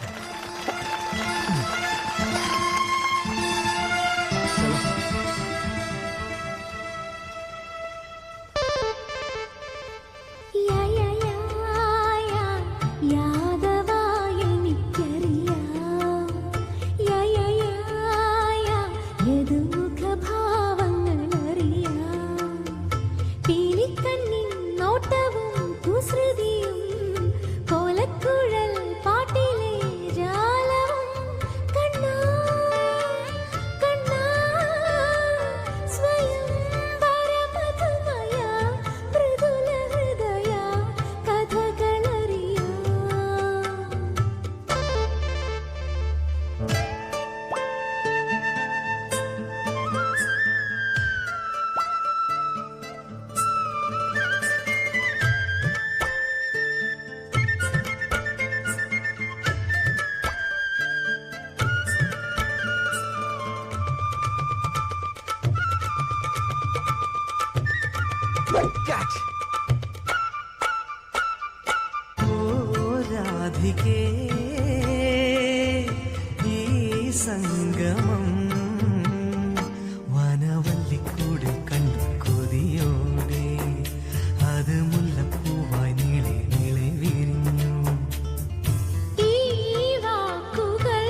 రాధికే ఈ సంగమం വാനവല്ലി കൂടെ കണ്ടു കൊതിയോടെ അത് മുല്ലപ്പൂവായി നീളെ നീളെ വിരിഞ്ഞു ഈ വാക്കുകൾ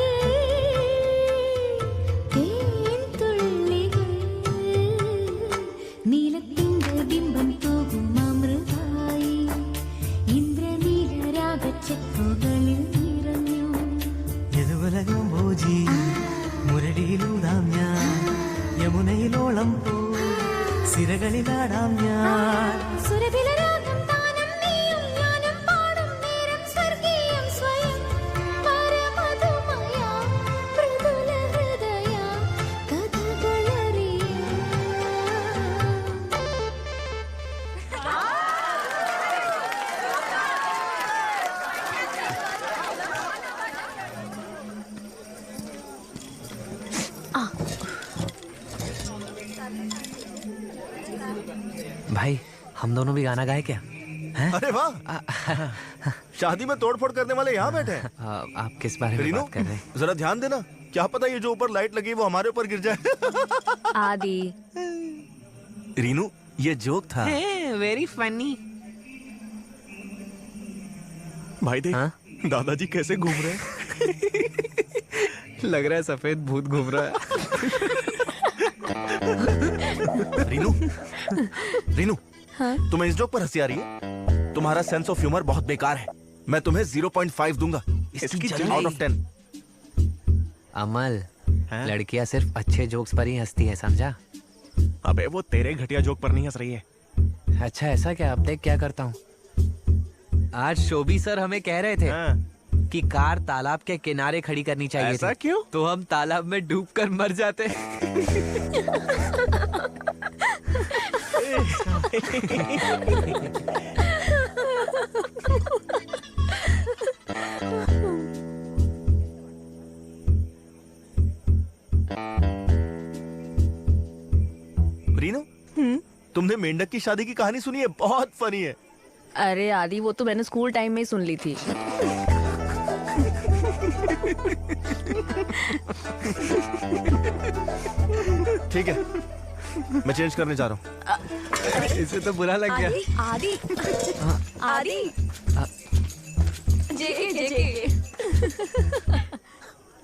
തേൻതുള്ളികൾ നീലത്തിൻ്റെ ബിംബം തൂകും അമൃതായി ഇന്ദ്രനീലരാഗച്ചെപ്പുകളിൽ നിറഞ്ഞു യദുവലകം ഭോജി മുരടിയിലൂതാം ഞാൻ യമുനയിലോളം പോ സിരകളിലാടാം ഞാൻ സുരഭിലരാഗം താനം നീയും ഞാനും പാടും നേരം സ്വർഗീയം സ്വയം വരമധുമയ മൃദുല ഹൃദയ കഥകളറിയ भाई हम दोनों भी गाना गाए क्या? हैं? अरे वाह, शादी में तोड़फोड़ करने वाले यहाँ बैठे हैं। आप किस बारे में रीनू, बात कर रहे हैं? जरा ध्यान देना, क्या पता ये जो ऊपर लाइट लगी है वो हमारे ऊपर गिर जाए। आदि रीनू, ये जोक था। Very funny. भाई देख, दादाजी कैसे घूम रहे हैं। लग रहा है सफेद भूत घूम रहा है। रीनू, रीनू, हाँ? तुम्हें इस जोक पर हंसी आ रही है? तुम्हारा सेंस ऑफ ह्यूमर बहुत बेकार है। मैं तुम्हें 0.5 दूंगा इसकी आउट ऑफ 10। अमल, लड़कियां सिर्फ अच्छे जोक्स पर ही हंसती है, समझा? अबे वो तेरे घटिया जोक पर नहीं हंस रही है। अच्छा ऐसा क्या? अब देख क्या करता हूँ। आज शोभी सर हमें कह रहे थे कि कार तालाब के किनारे खड़ी करनी चाहिए। ऐसा थी। क्यों? तो हम तालाब में डूबकर मर जाते। रीनू, तुमने मेंढक की शादी की कहानी सुनी है? बहुत फनी है। अरे आदि, वो तो मैंने स्कूल टाइम में ही सुन ली थी। ठीक है, मैं चेंज करने जा रहा हूँ। इसे तो बुरा लग गया। आदि आदि जेके जेके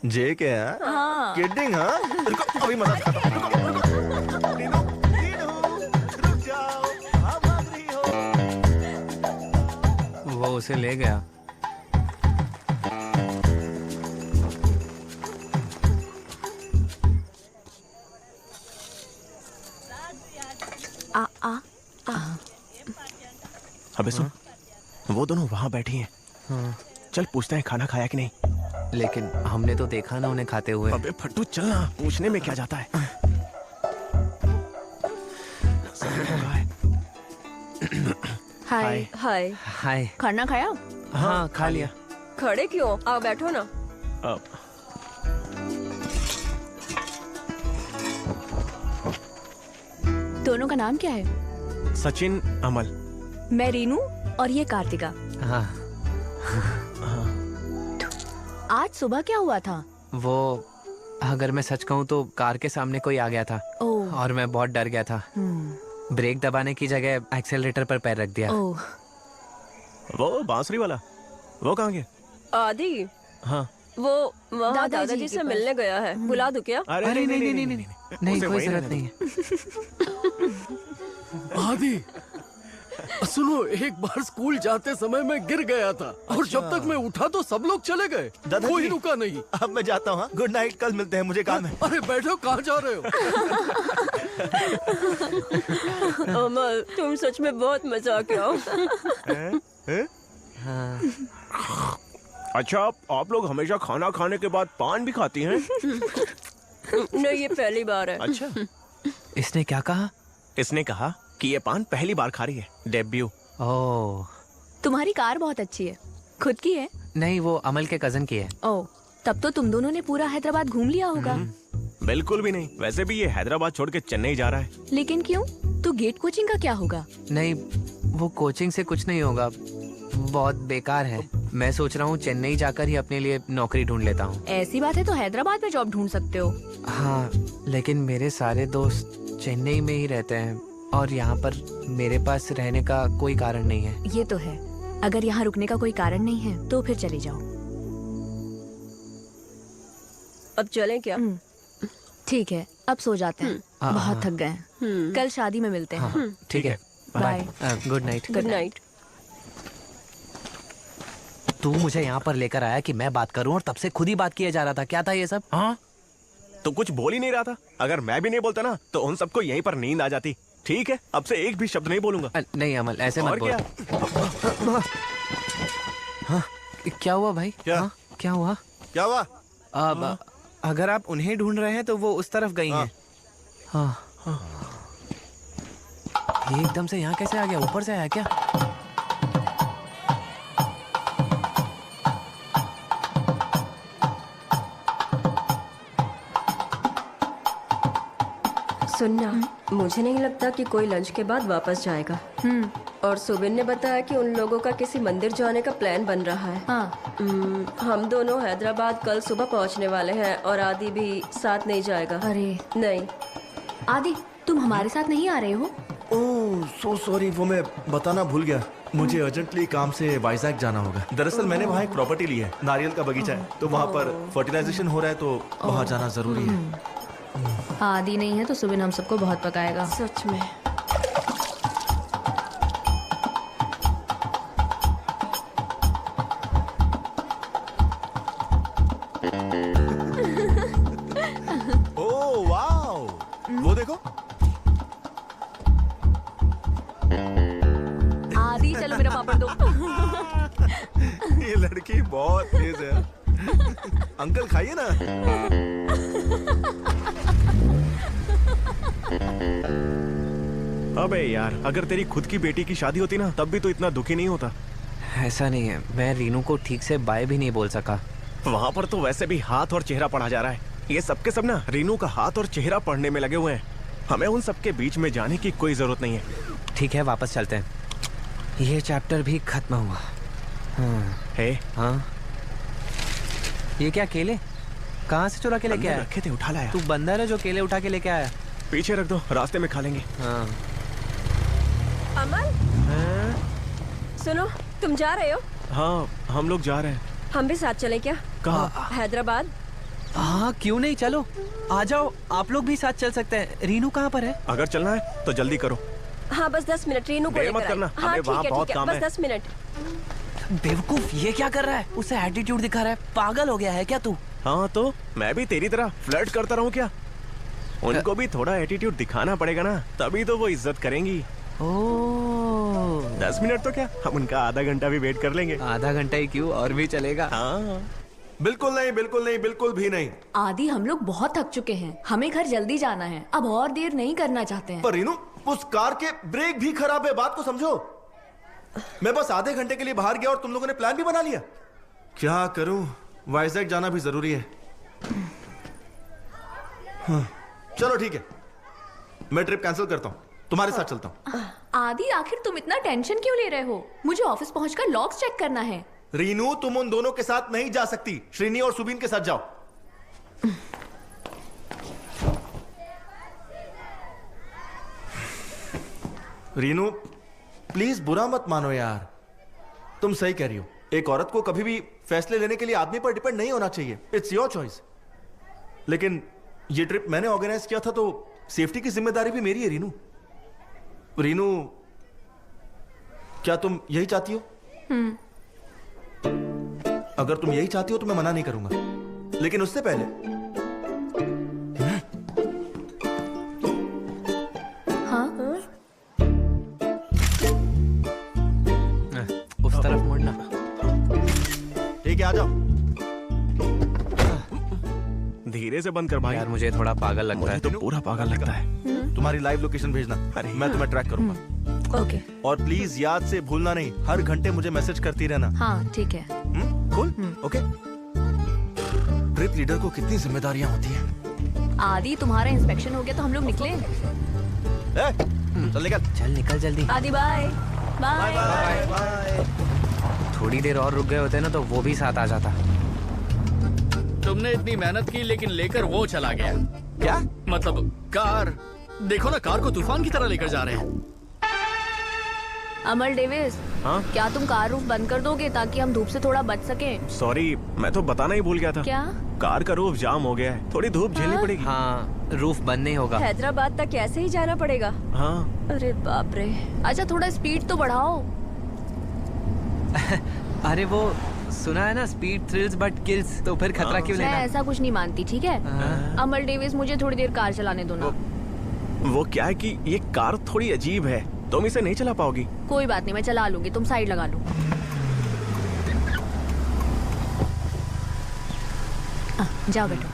जे के है? हाँ। किडिंग? हाँ, रुको, अभी मजा दिखाता हूँ। रुको। रीनू, रीनू, रुक जाओ, कहाँ भाग रही हो? वो उसे ले गया। अबे सुन, वो दोनों वहां बैठी हैं। चल पूछते हैं खाना खाया कि नहीं। लेकिन हमने तो देखा ना उन्हें खाते हुए। अबे फट्टू चल ना, पूछने में क्या जाता है। हाय हाय। हाय। खाना खाया? हाँ खा लिया। खड़े क्यों? आओ बैठो ना। दोनों का नाम क्या है? सचिन, अमल। मैं रीनू और ये कार्तिका। हाँ। आज सुबह क्या हुआ था? वो अगर मैं सच कहूँ तो कार के सामने कोई आ गया था। ओह। और मैं बहुत डर गया था। ब्रेक दबाने की जगह एक्सेलरेटर पर पैर रख दिया। ओह। वो बांसुरी वाला, वो कहाँ गया? आदि, हाँ। वो वहाँ दादाजी दादाजी के से पास। मिलने गया है। बुला दूं क्या? अरे नहीं, उसे कोई वहीं जरूरत रहने नहीं है। आदि, सुनो, एक बार स्कूल जाते समय मैं गिर गया था और जब तक मैं उठा तो सब लोग चले गए, कोई रुका नहीं। अब मैं जाता हूँ। गुड नाइट, कल मिलते हैं, मुझे काम है। अरे बैठो, कहाँ जा रहे हो? अमल, तुम सच में बहुत मजाक हो। अच्छा, आप लोग हमेशा खाना खाने के बाद पान भी खाती हैं? नहीं, ये पहली बार है। अच्छा। इसने क्या कहा? इसने कहा कि ये पान पहली बार खा रही है, डेब्यू। ओह। तुम्हारी कार बहुत अच्छी है। खुद की है? नहीं, वो अमल के कजन की है। ओह, तब तो तुम दोनों ने पूरा हैदराबाद घूम लिया होगा। बिल्कुल भी नहीं। वैसे भी ये हैदराबाद छोड़ के चेन्नई जा रहा है। लेकिन क्यों? तो गेट कोचिंग का क्या होगा? नहीं, वो कोचिंग से कुछ नहीं होगा, बहुत बेकार है। मैं सोच रहा हूँ चेन्नई जाकर ही अपने लिए नौकरी ढूंढ लेता हूँ। ऐसी बात है तो हैदराबाद में जॉब ढूंढ सकते हो। हाँ, लेकिन मेरे सारे दोस्त चेन्नई में ही रहते हैं और यहाँ पर मेरे पास रहने का कोई कारण नहीं है। ये तो है। अगर यहाँ रुकने का कोई कारण नहीं है तो फिर चले जाओ। अब चलें क्या? ठीक है, अब सो जाते हैं। बहुत थक गए हैं। कल शादी में मिलते हैं। ठीक है, bye. Good night. Good night. तू मुझे यहाँ पर लेकर आया कि मैं बात करूँ और तब से खुद ही बात किया जा रहा था। क्या था ये सब? हाँ, तो कुछ बोल ही नहीं रहा था। अगर मैं भी नहीं बोलता ना तो उन सबको यहीं पर नींद आ जाती। ठीक है, अब से एक भी शब्द नहीं बोलूंगा। नहीं अमल, ऐसे मत और बोल। क्या? हाँ, क्या हुआ भाई? क्या? हाँ, क्या हुआ? क्या हुआ? अब अगर आप उन्हें ढूंढ रहे हैं तो वो उस तरफ गई हैं। हाँ। ये एकदम से यहाँ कैसे आ गया? ऊपर से आया क्या? सुनना, मुझे नहीं लगता कि कोई लंच के बाद वापस जाएगा। और सुबिन ने बताया कि उन लोगों का किसी मंदिर जाने का प्लान बन रहा है। हाँ। हम दोनों हैदराबाद कल सुबह पहुंचने वाले हैं और आदि भी साथ नहीं जाएगा। अरे नहीं। आदि, तुम हमारे साथ नहीं आ रहे हो? ओह, सो सॉरी, वो मैं बताना भूल गया। मुझे अर्जेंटली काम से वाइजैक जाना होगा। दरअसल मैंने वहाँ एक प्रॉपर्टी ली है, नारियल का बगीचा है, तो वहाँ पर फर्टिलाइजेशन हो रहा है, तो वहाँ जाना जरूरी है। आदि नहीं है तो सुबिन हम सबको बहुत पकाएगा। सच में। ओह वाओ, वो देखो। आदि चलो मेरा पापड़ दो। ये लड़की बहुत तेज है। अंकल खाइए ना। अबे यार, अगर तेरी खुद की बेटी की शादी होती ना, तब भी तो इतना दुखी नहीं होता। ऐसा नहीं है, मैं रीनू को ठीक से बाय भी नहीं बोल सका। वहाँ पर तो वैसे भी हाथ और चेहरा पढ़ा जा रहा है। ये सबके सब ना रीनू का हाथ और चेहरा पढ़ने में लगे हुए हैं। हमें उन सबके बीच में जाने की कोई जरूरत नहीं है। ठीक है, वापस चलते हैं। ये चैप्टर भी खत्म हुआ। है? हाँ, ये क्या केले कहाँ से चुरा के लेके आया? रखे थे, उठा लाया। तू बंदर है जो केले उठा के लेके आया? पीछे रख दो, रास्ते में खा लेंगे। हाँ। अमल, सुनो, तुम जा रहे हो? हाँ, हम लोग जा रहे हैं। हम भी साथ चलें क्या? कहाँ? हैदराबाद। हाँ, क्यों नहीं, चलो आ जाओ, आप लोग भी साथ चल सकते हैं। रीनू कहाँ पर है? अगर चलना है तो जल्दी करो। हाँ, बस 10 मिनट, रीनू को देर मत लेकर करना, आई। हाँ हमें वहाँ बहुत ठीक है, काम बस है। 10 मिनट। बेवकूफ, ये क्या कर रहा है? उसे एटीट्यूड दिखा रहा है। पागल हो गया है क्या तू? हाँ, तो मैं भी तेरी तरह फ्लर्ट करता रहूं क्या? उनको भी थोड़ा एटीट्यूड दिखाना पड़ेगा ना, तभी तो वो इज्जत करेंगी। ओह, 10 मिनट तो क्या, हम उनका आधा घंटा भी वेट कर लेंगे। आधा घंटा ही क्यों, और भी चलेगा। हाँ, बिल्कुल नहीं, बिल्कुल नहीं, बिल्कुल भी नहीं। आदि, हम लोग बहुत थक चुके हैं, हमें घर जल्दी जाना है, अब और देर नहीं करना चाहते हैं। पर रीनू, उस कार के ब्रेक भी खराब है, बात को समझो। मैं बस आधे घंटे के लिए बाहर गया और तुम लोगों ने प्लान भी बना लिया। क्या करूं, वाइजैक जाना भी जरूरी है। हाँ, चलो ठीक है, मैं ट्रिप कैंसिल करता हूं, तुम्हारे साथ चलता हूं। आदि, आखिर तुम इतना टेंशन क्यों ले रहे हो? मुझे ऑफिस पहुंचकर लॉक्स चेक करना है। रीनू, तुम उन दोनों के साथ नहीं जा सकती, श्रीनी और सुबीन के साथ जाओ। रीनू, प्लीज बुरा मत मानो यार, तुम सही कह रही हो। एक औरत को कभी भी फैसले लेने के लिए आदमी पर डिपेंड नहीं होना चाहिए। It's your choice. लेकिन ये ट्रिप मैंने ऑर्गेनाइज किया था, तो सेफ्टी की जिम्मेदारी भी मेरी है रीनू। रीनू, क्या तुम यही चाहती हो? अगर तुम यही चाहती हो तो मैं मना नहीं करूंगा, लेकिन उससे पहले उस तरफ मुड़ना। ठीक है, आ जाओ। धीरे से बंद कर भाई। यार, मुझे थोड़ा पागल लगता है। तो पूरा पागल लगता है। तुम्हारी लाइव लोकेशन भेजना, मैं तुम्हें ट्रैक करूंगा। ओके। और प्लीज याद से भूलना नहीं, हर घंटे मुझे मैसेज करती रहना। हाँ ठीक है। Cool, okay. ट्रिप लीडर को कितनी जिम्मेदारियां होती हैं। आदि, तुम्हारा इंस्पेक्शन हो गया तो हम लोग निकले। चल निकल, चल निकल जल्दी। आदि बाय बाय बाय। थोड़ी देर और रुक गए होते ना तो वो भी साथ आ जाता। तुमने इतनी मेहनत की लेकिन लेकर वो चला गया। क्या मतलब? कार देखो ना, कार को तूफान की तरह लेकर जा रहे हैं। अमल डेविस, हाँ? क्या तुम कार रूफ बंद कर दोगे ताकि हम धूप से थोड़ा बच सके? सॉरी, मैं तो बताना ही भूल गया था। क्या? कार का रूफ जाम हो गया है, थोड़ी धूप झेलनी पड़ेगी। हाँ, रूफ बंद नहीं होगा। हैदराबाद तक ऐसे ही जाना पड़ेगा? हाँ। अरे बाप रे। अच्छा, थोड़ा स्पीड तो बढ़ाओ। अरे वो सुना है ना, स्पीड थ्रिल्स बट किल्स, तो फिर खतरा क्यों मैं लेना? ऐसा कुछ नहीं मानती, ठीक है? अमल डेविस, मुझे थोड़ी देर कार चलाने दो ना। वो क्या है कि ये कार थोड़ी अजीब है, तुम इसे नहीं चला पाओगी। कोई बात नहीं, मैं चला लूंगी, तुम साइड लगा लो। जाओ बैठो।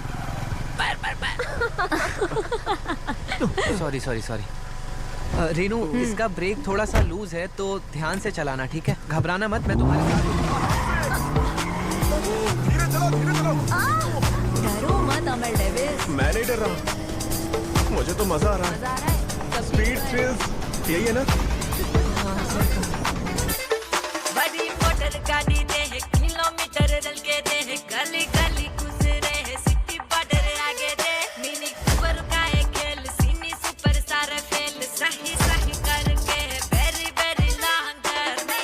Sorry sorry sorry. रीनू, इसका ब्रेक थोड़ा सा लूज है तो ध्यान से चलाना, ठीक है? घबराना मत, मैं तुम्हारे साथ हूं। धीरे चलो, धीरे चलो। डरो मत अमल डेविस। मैं नहीं डर रहा, मुझे तो मजा आ रहा है। मजा आ रहा है? स्पीड थ्रिल्स यही है ना? बड़ी मोटर गाड़ी दे है, किलोमीटर चल के दे है, गली गली गुजरे है, सिटी बॉर्डर आगे दे, मिनी कूपर का है खेल, सीनी सुपर सारे फेल, सही सही करके है, वेरी वेरी लॉन्ग जर्नी,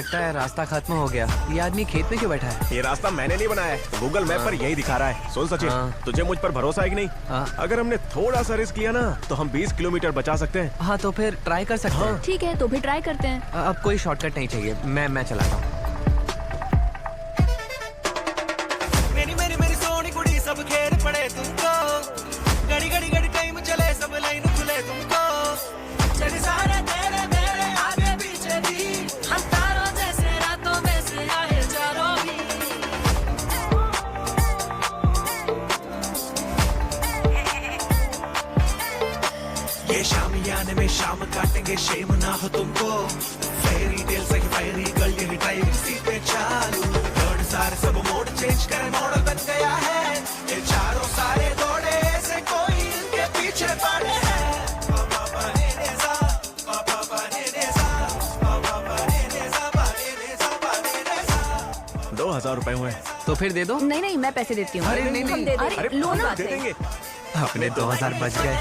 लगता है रास्ता खत्म हो गया। ये आदमी खेत में क्यों बैठा है? ये रास्ता मैंने नहीं बनाया है, गूगल मैप पर यही दिखा रहा है। सुन सचिन, तुझे मुझ पर भरोसा है कि नहीं? अगर हमने थोड़ा सा रिस्क लिया ना तो हम 20 किलोमीटर बचा सकते हैं। हाँ तो फिर ट्राई कर सकते हैं। ठीक है तो फिर ट्राई करते हैं। अब कोई शॉर्टकट नहीं चाहिए, मैं चलाता हूँ। मेरी सोनी कुड़ी सब खेल पड़े तुमको, घड़ी घड़ी घड़ी टाइम चले सब लाइन खुले तुमको, चले सारे तेरे तेरे आगे पीछे भी, हम तारों जैसे रातों में से आए चारों भी। ये शामियाने में शाम काटेंगे, शेम ना हो तुमको, फेरी टेल से फेरी गर्ल ये ड्राइविंग सीट पे चालू, रोड सारे सब मोड चेंज करे मॉडल बन गया है, ये चारों सारे दौड़े ऐसे कोई इनके पीछे पड़े हैं। 2000 रुपए हुए। तो फिर दे दो। नहीं नहीं मैं पैसे देती हूँ। अरे नहीं नहीं, अरे लो ना। दे देंगे। अपने 2000 बच गए।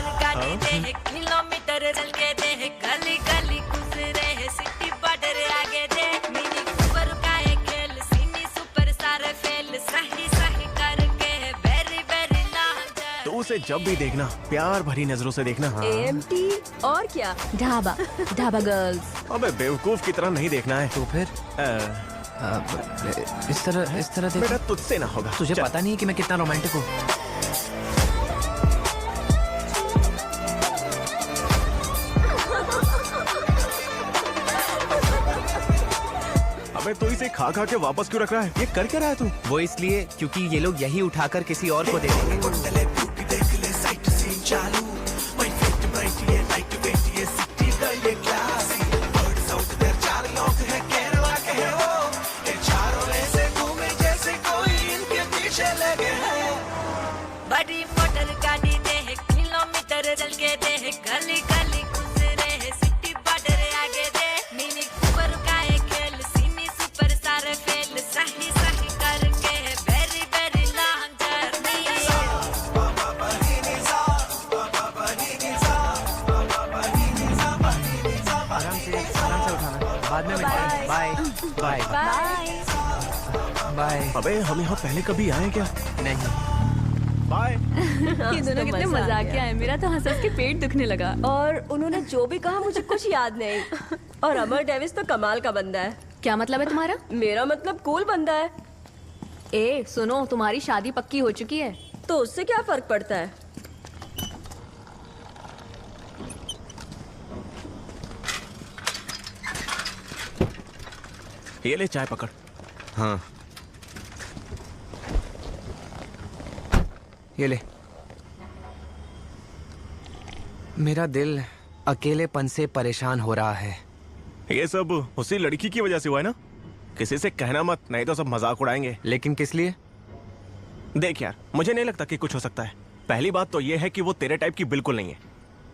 किलोमीटर चल के दे, गली गली गुजरे है, सिटी बॉर्डर आगे दे, मिनी कूपर का है खेल, सीनी सुपर सारे फेल, सही सही करके वेरी वेरी लांजर। तो उसे जब भी देखना प्यार भरी नजरों से देखना। AMT और क्या? ढाबा ढाबा गर्ल्स। अबे बेवकूफ की तरह नहीं देखना है। तो फिर इस तरह देख। बेटा तुझसे ना होगा। तुझे पता नहीं है कि मैं कितना रोमांटिक हूँ। अबे तू इसे खा खा के वापस क्यों रख रहा है? ये कर क्या रहा है तू? वो इसलिए क्योंकि ये लोग यही उठाकर किसी और को दे देंगे। बड़ी मोटर गाड़ी दे, किलोमीटर चल के दे, गली गली गुजरे है, सिटी बॉर्डर आगे दे, मिनी कूपर का है खेल, सीनी सुपर सारे फेल, सही सही करके वेरी वेरी लॉन्ग जर्नी। आराम से उठाना, बाद में मिलते हैं। Bye bye bye. अबे हम यहाँ पहले कभी आए क्या? नहीं। बाय। ये दोनों कितने मजाकिया हैं। मेरा तो हंस हंस के पेट दुखने लगा। और उन्होंने जो भी कहा मुझे कुछ याद नहीं। और अमर डेविस तो कमाल का बंदा है। क्या मतलब है तुम्हारा? मेरा मतलब कूल बंदा है। ए सुनो, तुम्हारी शादी पक्की हो चुकी है। तो उससे क्या फर्क पड़ता है? ये ले चाय पकड़। हाँ ये ले। मेरा दिल अकेलेपन से परेशान हो रहा है। ये सब उसी लड़की की वजह से हुआ है ना? किसी से कहना मत, नहीं तो सब मजाक उड़ाएंगे। लेकिन किस लिए? देख यार, मुझे नहीं लगता कि कुछ हो सकता है। पहली बात तो ये है कि वो तेरे टाइप की बिल्कुल नहीं है,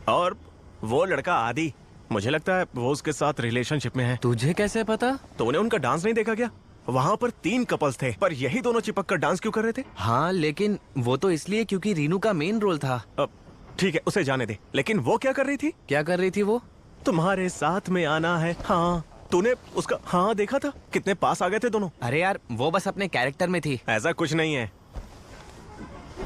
और वो लड़का आदि, मुझे लगता है वो उसके साथ रिलेशनशिप में है। तुझे कैसे पता? तूने उनका डांस नहीं देखा क्या? वहाँ पर 3 कपल्स थे, पर यही दोनों चिपक कर डांस क्यों कर रहे थे? हाँ लेकिन वो तो इसलिए क्योंकि रीनू का मेन रोल था। ठीक है, उसे जाने दे। लेकिन वो क्या कर रही थी? क्या कर रही थी वो? तुम्हारे साथ में आना है। हाँ, तूने उसका हाँ देखा था? कितने पास आ गए थे दोनों। अरे यार वो बस अपने कैरेक्टर में थी। ऐसा कुछ नहीं है,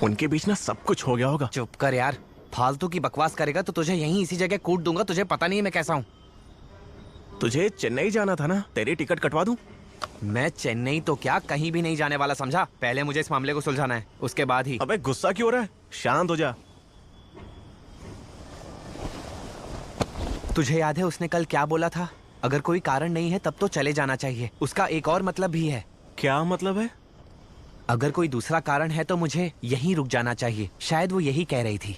उनके बीच ना सब कुछ हो गया होगा। चुप कर यार, फालतू की बकवास करेगा तो तुझे यहीं इसी जगह कूट दूंगा। तुझे पता नहीं है मैं कैसा हूँ। तुझे चेन्नई जाना था ना, तेरी टिकट कटवा दूं? मैं चेन्नई तो क्या, कहीं भी नहीं जाने वाला, समझा? पहले मुझे इस मामले को सुलझाना है, उसके बाद ही। अबे गुस्सा क्यों हो रहा है? शांत हो जा। तुझे याद है उसने कल क्या बोला था? अगर कोई कारण नहीं है तब तो चले जाना चाहिए। उसका एक और मतलब भी है। क्या मतलब है? अगर कोई दूसरा कारण है तो मुझे यहीं रुक जाना चाहिए। शायद वो यही कह रही थी।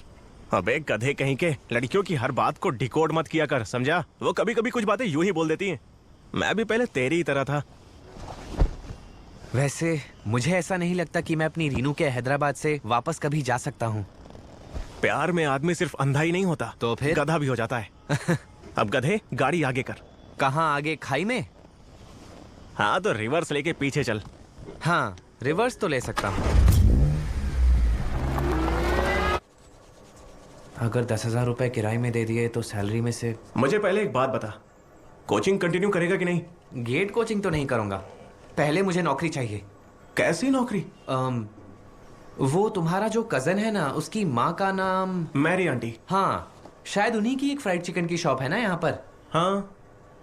अबे गधे कहीं के, लड़कियों की हर बात को डिकोड मत किया कर, समझा? वो कभी कभी कुछ बातें यूं ही बोल देती हैं। मैं भी पहले तेरी ही तरह था। वैसे मुझे ऐसा नहीं लगता कि मैं अपनी रीनू के हैदराबाद से वापस कभी जा सकता हूँ। प्यार में आदमी सिर्फ अंधा ही नहीं होता, तो फिर गधा भी हो जाता है। अब गधे गाड़ी आगे कर। कहाँ आगे? खाई में? हाँ तो रिवर्स लेके पीछे चल। हाँ रिवर्स तो ले सकता हूँ। अगर 10,000 रुपए किराए में दे दिए तो सैलरी में से। मुझे पहले एक बात बता, कोचिंग कंटिन्यू करेगा कि नहीं? गेट कोचिंग तो नहीं करूंगा, पहले मुझे नौकरी चाहिए। कैसी नौकरी? वो तुम्हारा जो कजन है ना, उसकी माँ का नाम मैरी आंटी। हाँ, शायद उन्हीं की एक फ्राइड चिकन की शॉप है ना यहाँ पर। हाँ,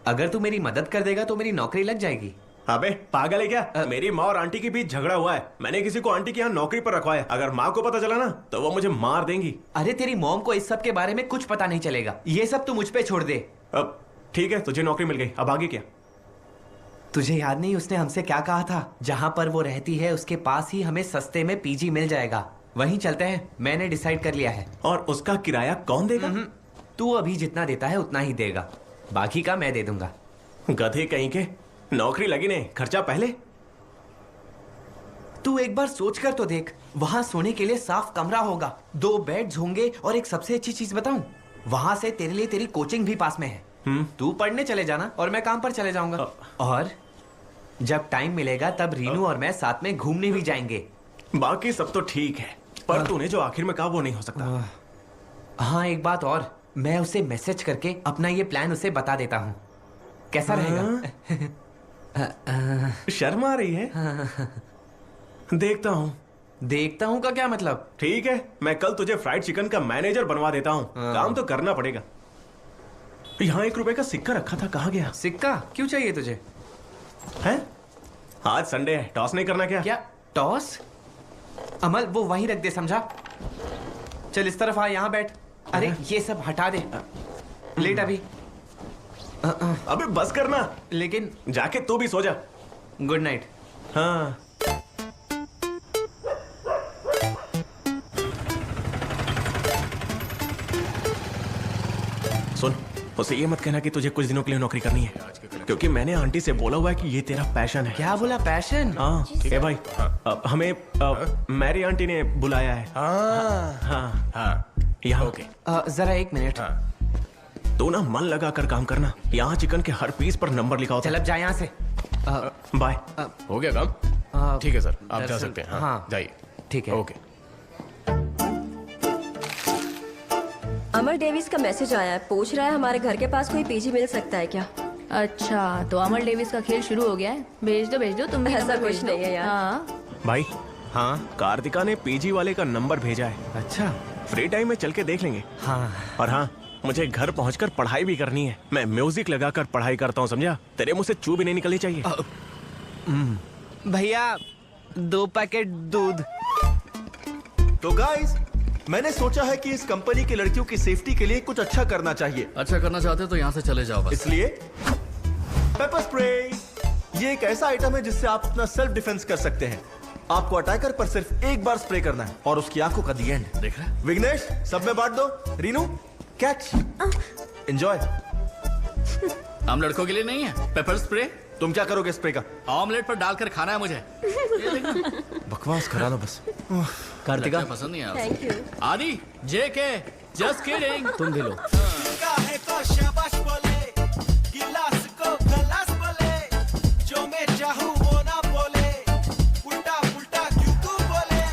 अगर तू मेरी मदद कर देगा तो मेरी नौकरी लग जाएगी। अबे पागल है क्या? मेरी माँ और आंटी के बीच झगड़ा हुआ है। मैंने किसी को आंटी के यहाँ नौकरी पर रखवाया। अगर माँ को पता चला ना तो वो मुझे मार देंगी। अरे तेरी मॉम को इस सब के बारे में कुछ पता नहीं चलेगा, ये सब तू मुझ पे छोड़ दे। अब ठीक है, तुझे नौकरी मिल गई, अब आगे क्या? तुझे याद नहीं उसने हमसे क्या कहा था? जहाँ पर वो रहती है उसके पास ही हमें सस्ते में पीजी मिल जाएगा, वहीं चलते हैं। मैंने डिसाइड कर लिया है। और उसका किराया कौन देगा? तू अभी जितना देता है उतना ही देगा, बाकी का मैं दे दूंगा। गधे कहीं के, नौकरी लगी नहीं, खर्चा पहले। तू एक बार सोच कर तो देख, वहां सोने के लिए साफ कमरा होगा, 2 बेड्स होंगे, और एक सबसे अच्छी चीज बताऊं, वहां से तेरे लिए तेरी कोचिंग भी पास में है। तू पढ़ने चले जाना और मैं काम पर चले जाऊंगा। और जब टाइम मिलेगा तब रीनू और मैं साथ में घूमने भी जाएंगे। बाकी सब तो ठीक है, पर तूने जो आखिर में कहा वो नहीं हो सकता। हाँ, एक बात और, मैं उसे मैसेज करके अपना ये प्लान उसे बता देता हूँ, कैसा रहेगा? शर्म आ रही है? देखता हूँ का क्या मतलब? ठीक है, मैं कल तुझे फ्राइड चिकन का मैनेजर बनवा देता हूँ। काम तो करना पड़ेगा। यहाँ 1 रुपए का सिक्का रखा था, कहाँ गया? सिक्का क्यों चाहिए तुझे? हैं? आज संडे है, टॉस नहीं करना क्या? क्या टॉस? अमल वो वहीं रख दे, समझा? चल इस तरफ आ, यहाँ बैठ। अरे ये सब हटा दे, लेट अभी। अबे बस करना, लेकिन जाके तू भी सो जा। Good night. हाँ, सुन, उसे ये मत कहना कि तुझे कुछ दिनों के लिए नौकरी करनी है, क्योंकि मैंने आंटी से बोला हुआ है कि ये तेरा पैशन है। क्या बोला? पैशन? हाँ, ए भाई, हमें मैरी आंटी ने बुलाया है। हाँ, यहाँ। जरा 1 मिनट। तू ना मन लगा कर काम करना, यहाँ चिकन के हर पीस पर नंबर लिखा होता है। चल अब जा यहाँ से। बाय। हो गया काम? ठीक है सर, आप जा सकते हैं। हाँ जाइए। ठीक है। ओके। अमर डेविस का मैसेज आया है, पूछ रहा है हमारे घर के पास कोई पीजी मिल सकता है क्या? अच्छा, तो अमर डेविस का खेल शुरू हो गया है। भेज दो, तुम भी ऐसा नंबर कुछ भेज दो। नहीं है यार। हाँ। भाई, हाँ, कार्तिका ने पीजी वाले का नंबर भेजा है। अच्छा, फ्री टाइम में चल के देख लेंगे। हाँ। और हाँ, मुझे घर पहुंचकर पढ़ाई भी करनी है। मैं म्यूजिक लगाकर पढ़ाई करता हूँ, समझा? तेरे मुंह से चू भी नहीं निकलनी चाहिए। भैया 2 पैकेट दूध। तो गाइस, मैंने सोचा है कि इस कंपनी की लड़कियों की सेफ्टी के लिए कुछ अच्छा करना चाहिए। अच्छा करना चाहते हो तो यहाँ से चले जाओ बस। इसलिए पेपर स्प्रे, ये एक ऐसा आइटम है जिससे आप अपना सेल्फ डिफेंस कर सकते हैं। आपको अटैकर पर सिर्फ एक बार स्प्रे करना है और उसकी आंखों का दी एंड। देख रहा है? विघ्नेश, सब में बांट दो। Rinu, catch, enjoy. हम लड़कों के लिए नहीं है पेपर स्प्रे। तुम क्या करोगे स्प्रे का? ऑमलेट पर डालकर खाना है मुझे। ये देखना। बकवास करा लो बस। कार्तिका पसंद नहीं है थैंक यू। आदि, जेके, जस्ट किडिंग। तुम भी लो। काहे को शाबाश बोले, गिलास को गलास बोले, जो मैं चाहूं वो ना बोले, उल्टा पुल्टा क्यों तू बोले।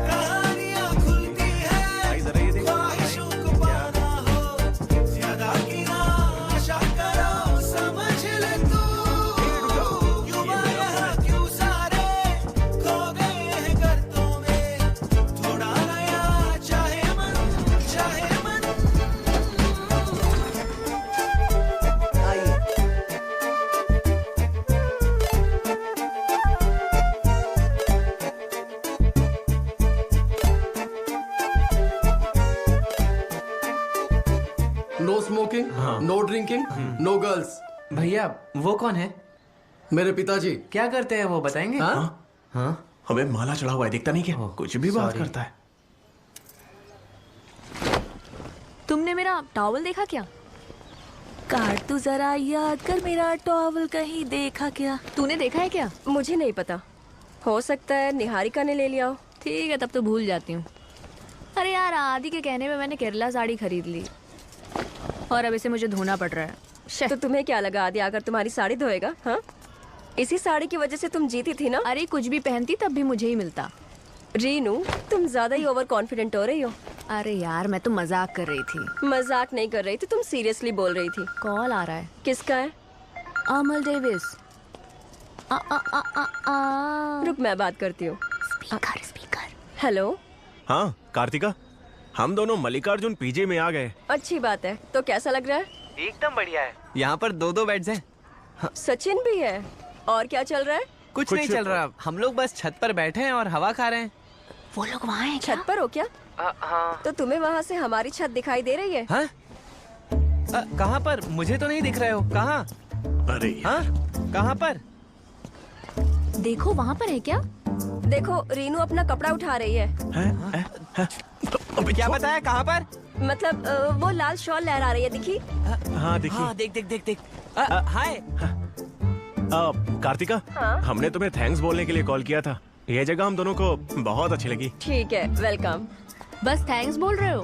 कहानियां खुलती है, ख्वाहिशों को पाना हो, ज्यादा की ना आशा करो, समझ ले तू। युवा यहाँ क्यों सारे खो गए हैं गर्तों में, थोड़ा नया चाहे मन, चाहे मन। No smoking, no drinking, no girls. भैया वो कौन है? मेरे पिताजी। क्या करते हैं वो बताएंगे? हाँ, हमें माला चढ़ा हुआ है, दिखता नहीं क्या? कुछ भी बात करता है। तुमने मेरा टॉवल देखा क्या? काट तू जरा याद कर, मेरा टॉवल कहीं देखा क्या? तूने देखा है क्या? मुझे नहीं पता, हो सकता है निहारिका ने ले लिया हो। ठीक है, तब तो भूल जाती हूँ। अरे यार, आदि के कहने में मैंने केरला साड़ी खरीद ली और अब इसे मुझे धोना पड़ रहा है। तो तुम्हें क्या लगा आदि आकर तुम्हारी साड़ी धोएगा? हाँ, इसी साड़ी की वजह से तुम जीती थी ना। अरे कुछ भी पहनती तब भी मुझे ही मिलता। रीनू, तुम ज्यादा ही ओवर कॉन्फिडेंट हो रही हो। अरे यार मैं तो मजाक कर रही थी। मजाक नहीं कर रही थी, तुम सीरियसली बोल रही थी। कॉल आ रहा है। किसका है? अमल डेविस। रुक, मैं बात करती हूँ। स्पीकर। हेलो। हाँ कार्तिका, हम दोनों मल्लिकार्जुन पीजे में आ गए। अच्छी बात है। तो कैसा लग रहा है? एकदम बढ़िया है। यहाँ पर 2-2 बेड्स हैं। सचिन भी है। और क्या चल रहा है? कुछ नहीं चल रहा, हम लोग बस छत पर बैठे हैं और हवा खा रहे हैं। वो लोग वहाँ हैं छत पर हो क्या? हाँ। तो तुम्हें वहाँ से हमारी छत दिखाई दे रही है? हाँ? कहाँ पर? मुझे तो नहीं दिख रहे हो। कहाँ? अरे हाँ? कहाँ पर? देखो वहाँ पर है क्या? देखो, रीनू अपना कपड़ा उठा रही है। क्या बताया? कहाँ पर? मतलब वो लाल शॉल लहरा रही है, दिखी? हाँ देखिए। हाँ, देख। हाय। कार्तिका, हमने तुम्हें थैंक्स बोलने के लिए कॉल किया था। ये जगह हम दोनों को बहुत अच्छी लगी। ठीक है, वेलकम। बस थैंक्स बोल रहे हो?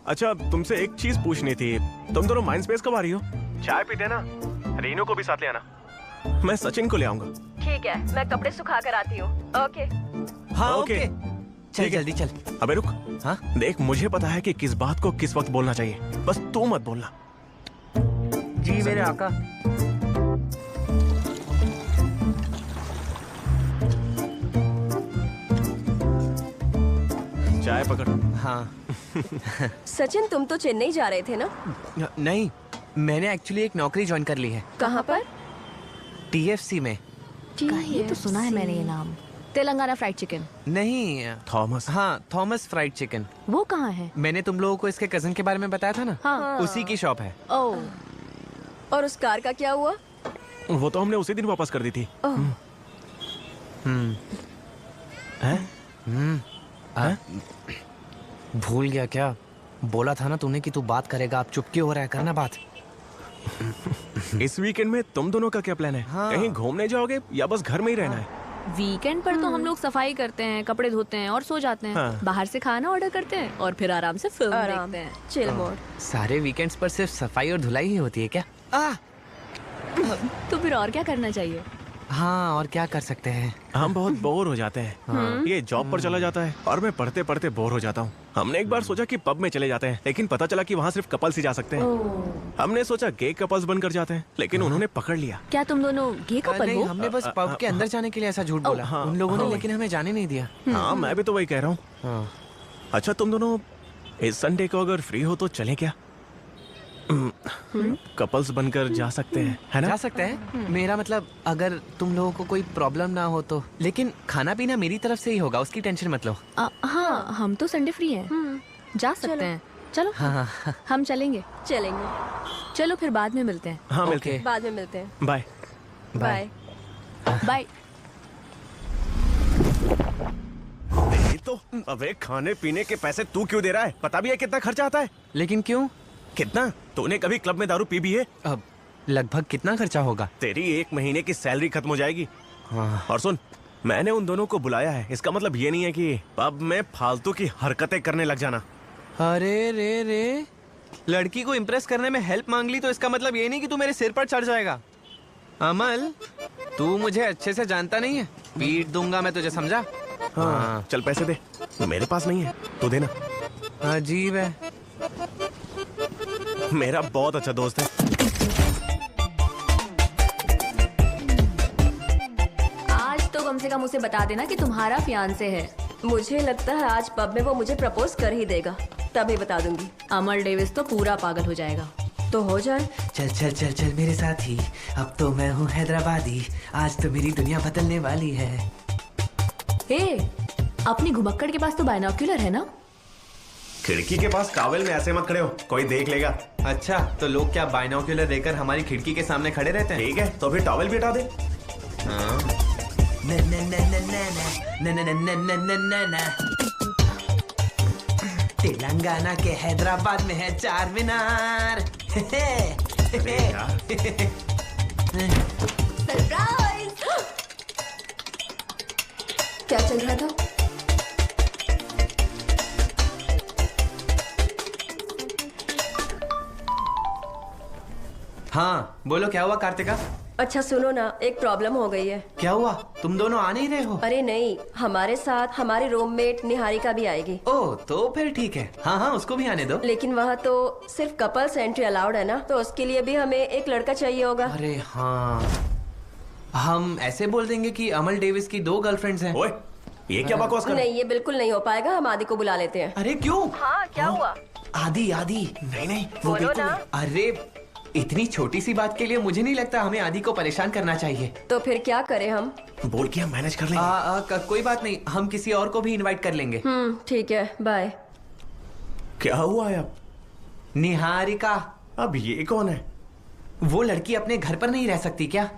अच्छा, तुमसे एक चीज पूछनी थी। तुम दोनों माइंड स्पेस कब आ रही हो? चाय पीते ना? रीनू को भी साथ ले आना। मैं सचिन को ले आऊंगा। ठीक है, मैं कपड़े सुखा कर आती हूँ। ओके। हाँ ओके। चल जल्दी चल। अबे रुक। हाँ? देख, मुझे पता है कि किस बात को किस वक्त बोलना चाहिए, बस तू मत बोलना। जी मेरे आका। चाय पकड़। हाँ। सचिन, तुम तो चेन्नई जा रहे थे ना? नहीं, मैंने एक्चुअली एक नौकरी ज्वाइन कर ली है। कहाँ पर? TFC में। कहीं तो सुना है मैंने ये नाम। Telangana fried chicken. नहीं, थॉमस। हाँ, थॉमस फ्राइड चिकन। वो कहाँ है? मैंने तुम लोगों को इसके कजन के बारे में बताया था ना? हाँ। उसी की शॉप है। ओह। और उस कार का क्या हुआ? वो तो हमने उसी दिन वापस कर दी थी। भूल गया क्या? बोला था ना तूने कि तू बात करेगा। आप चुप क्यों हो रहा है? करना बात। इस वीकेंड में तुम दोनों का क्या प्लान है? हाँ। कहीं घूमने जाओगे या बस घर में ही रहना है? वीकेंड पर तो हम लोग सफाई करते हैं, कपड़े धोते हैं और सो जाते हैं। हाँ। बाहर से खाना ऑर्डर करते हैं और फिर आराम से फिल्म आराम। देखते हैं। Chill mode. सारे वीकेंड्स पर सिर्फ सफाई और धुलाई ही होती है क्या? तो फिर और क्या करना चाहिए? हाँ, और क्या कर सकते हैं? हम बहुत बोर हो जाते हैं। ये जॉब पर चला जाता है और मैं पढ़ते पढ़ते बोर हो जाता हूँ। हमने एक बार सोचा कि पब में चले जाते हैं, लेकिन पता चला कि वहाँ सिर्फ कपल्स ही जा सकते हैं। हमने सोचा गे कपल्स बनकर जाते हैं, लेकिन उन्होंने पकड़ लिया। क्या तुम दोनों गे कपल नहीं, हो? हमने बस पब के अंदर जाने के लिए ऐसा झूठ बोला। हाँ, उन लोगों ने हाँ। लेकिन हमें जाने नहीं दिया। हाँ, मैं भी तो वही कह रहा हूँ। अच्छा, तुम दोनों इस संडे को अगर फ्री हो तो चलें क्या? कपल्स बनकर जा सकते हैं, है ना? जा सकते हैं। मेरा मतलब अगर तुम लोगों को कोई प्रॉब्लम ना हो तो। लेकिन खाना पीना मेरी तरफ से ही होगा, उसकी टेंशन मत लो। हाँ, हम तो संडे फ्री हैं। जा सकते हैं। चलो। हाँ। हम चलेंगे। चलो फिर बाद में मिलते हैं। हाँ, मिलते हैं। बाद में मिलते हैं। बाय। बाय। बाय। तो अबे, खाने पीने के पैसे तू क्यों दे रहा है? पता भी है कितना खर्चा आता है? लेकिन क्यों? कितना? तूने कभी क्लब में दारू पी भी है? अब लगभग कितना खर्चा होगा? तेरी 1 महीने की सैलरी खत्म हो जाएगी। हाँ। और सुन, मैंने उन दोनों को बुलाया है, इसका मतलब ये नहीं है कि पब में फालतू की हरकतें करने लग जाना। अरे रे, लड़की को इम्प्रेस करने में हेल्प मांग ली तो इसका मतलब ये नहीं कि तू मेरे सिर पर चढ़ जाएगा। अमल, तू मुझे अच्छे से जानता नहीं है। पीट दूंगा मैं तुझे, समझा? हाँ, चल पैसे दे। मेरे पास नहीं है, तू देना। अजीब है। मेरा बहुत अच्छा दोस्त है। आज तो कम से कम उसे बता देना कि तुम्हारा फियांसे है। मुझे लगता है आज पब में वो मुझे प्रपोज कर ही देगा, तभी बता दूंगी। अमल डेविस तो पूरा पागल हो जाएगा। तो हो जाए। चल चल चल चल मेरे साथ ही, अब तो मैं हूँ हैदराबादी। आज तो मेरी दुनिया बदलने वाली है। हे, अपनी घुमक्कड़ के पास तो बाइनोक्यूलर है ना? खिड़की के पास टॉवेल में ऐसे मत खड़े हो, कोई देख लेगा। अच्छा, तो लोग क्या बाइनोक्यूलर लेकर हमारी खिड़की के सामने खड़े रहते हैं? ठीक है, तो फिर टॉवेल भी हटा दे। तेलंगाना के हैदराबाद में है चार मीनार। सरप्राइज! क्या चल रहा था? हाँ, बोलो क्या हुआ कार्तिका? अच्छा सुनो ना, एक प्रॉब्लम हो गई है। क्या हुआ? तुम दोनों आ नहीं रहे हो? अरे नहीं, हमारे साथ हमारी रूममेट निहारिका भी आएगी। ओह तो फिर ठीक है। हाँ हाँ उसको भी आने दो। लेकिन वहाँ तो सिर्फ कपल्स एंट्री अलाउड है ना, तो उसके लिए भी हमें एक लड़का चाहिए होगा। अरे हाँ, हम ऐसे बोल देंगे कि अमल डेविस की 2 गर्लफ्रेंड्स हैं। ओए, ये क्या बकवास कर? नहीं, ये बिल्कुल नहीं हो पाएगा। हम आदि को बुला लेते हैं। अरे क्यों? हाँ, क्या हुआ? आदि नहीं वो बोलो बिल्कुल ना। नहीं। अरे इतनी छोटी सी बात के लिए मुझे नहीं लगता हमें आदि को परेशान करना चाहिए। तो फिर क्या करें हम? बोल के हम मैनेज कर लेंगे। कोई बात नहीं, हम किसी और को भी इनवाइट कर लेंगे। ठीक है, बाय। क्या हुआ है अब? निहारिका। अब ये कौन है? वो लड़की अपने घर पर नहीं रह सकती क्या?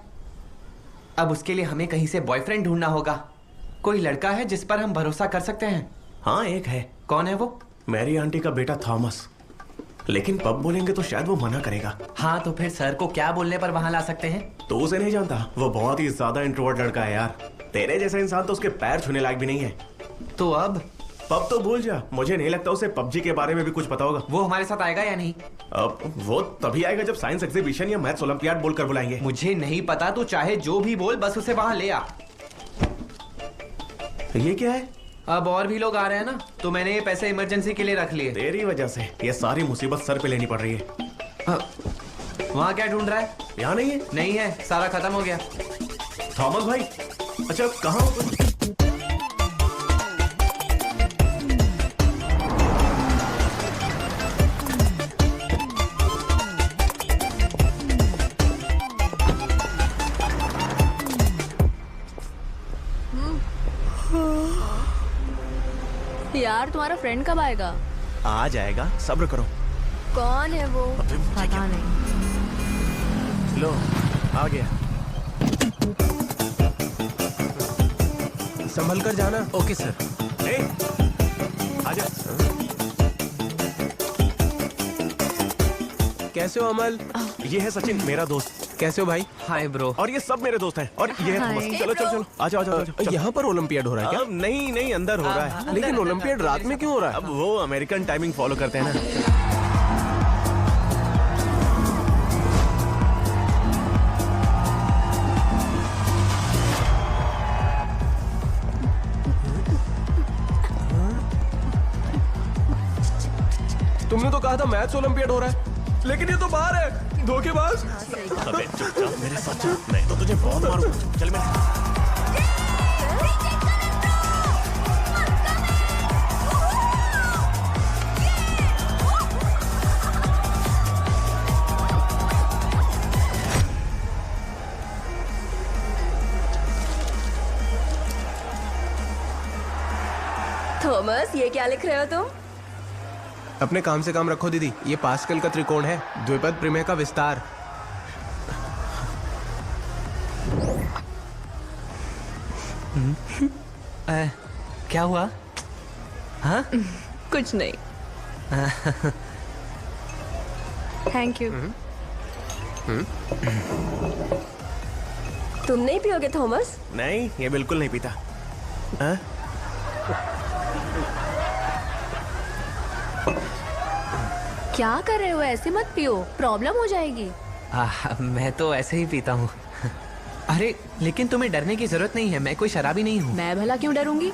अब उसके लिए हमें कहीं से बॉयफ्रेंड ढूंढना होगा। कोई लड़का है जिस पर हम भरोसा कर सकते हैं? हाँ एक है। कौन है वो? मेरी आंटी का बेटा थॉमस। लेकिन पब बोलेंगे तो शायद वो मना करेगा। हाँ तो फिर सर को क्या बोलने पर वहां ला सकते हैं? तो उसे नहीं जानता, वो बहुत ही ज्यादा इंट्रोवर्ट लड़का है यार। तेरे जैसा इंसान तो उसके पैर छूने लायक भी नहीं है। तो अब? पब तो भूल जा, मुझे नहीं लगता उसे पबजी के बारे में भी कुछ पता होगा। वो हमारे साथ आएगा या नहीं? अब वो तभी आएगा जब साइंस एग्जीबिशन या मैथ्स ओलंपियाड बोलकर बुलाएंगे। मुझे नहीं पता, तू चाहे जो भी बोल, बस उसे वहां ले आ। ये क्या है? अब और भी लोग आ रहे हैं ना, तो मैंने ये पैसे इमरजेंसी के लिए रख लिए। तेरी वजह से ये सारी मुसीबत सर पे लेनी पड़ रही है। वहाँ क्या ढूंढ रहा है? यहाँ नहीं है। नहीं है, सारा खत्म हो गया। थॉमस भाई, अच्छा कहाँ? यार तुम्हारा फ्रेंड कब आएगा? आ जाएगा, सब्र करो। कौन है वो? पता नहीं। लो आ गया। संभल कर जाना। Okay sir. आजा। कैसे हो अमल? ये है सचिन, मेरा दोस्त। कैसे हो भाई? Hi bro. और ये सब मेरे दोस्त हैं। और ये है हाय। थॉमस। चलो चलो चलो, आ जाओ आ जाओ आ जाओ। यहाँ पर ओलंपियाड हो रहा है क्या? नहीं नहीं, अंदर हो रहा है। लेकिन ओलंपियाड रात में क्यों हो रहा है? अब वो अमेरिकन टाइमिंग फॉलो करते हैं ना। तुमने तो कहा था मैथ्स ओलंपियाड हो रहा है, लेकिन ये तो बाहर है। धोखेबाज। अबे चुपचाप मेरे साथ चल, नहीं तो तुझे बहुत मारूंगा। चल मेरे साथ। थॉमस, ये क्या लिख रहे हो तुम? अपने काम से काम रखो दीदी। ये पास्कल का त्रिकोण है, द्विपद प्रमेय का विस्तार। क्या हुआ? हाँ? कुछ नहीं। Thank you. तुम नहीं पियोगे थॉमस? नहीं, ये बिल्कुल नहीं पीता। हाँ? क्या कर रहे हो? ऐसे मत पियो, प्रॉब्लम हो जाएगी। मैं तो ऐसे ही पीता हूँ। अरे लेकिन तुम्हें डरने की जरूरत नहीं है, मैं कोई शराबी नहीं हूँ। मैं भला क्यों डरूंगी?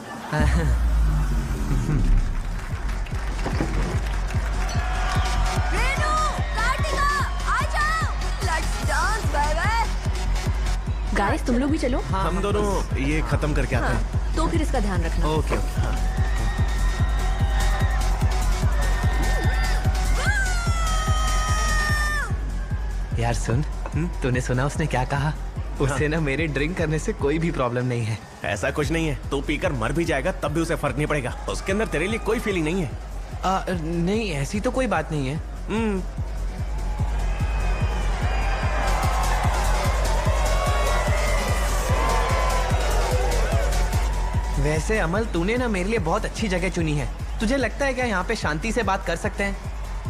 रेनू, कार्तिका, आ जाओ। Let's dance, baby। गाइस तुम लोग भी चलो। हम दोनों ये खत्म करके आते हैं। तो फिर इसका ध्यान रखना। Okay okay. यार सुन, तूने सुना उसने क्या कहा? उससे ना मेरे ड्रिंक करने से कोई भी प्रॉब्लम नहीं है। ऐसा कुछ नहीं है, तू पीकर मर भी जाएगा तब भी उसे फर्क नहीं पड़ेगा। उसके अंदर तेरे लिए कोई फीलिंग नहीं है। नहीं ऐसी तो कोई बात नहीं है। वैसे अमल, तूने ना मेरे लिए बहुत अच्छी जगह चुनी है। तुझे लगता है क्या यहाँ पे शांति से बात कर सकते हैं?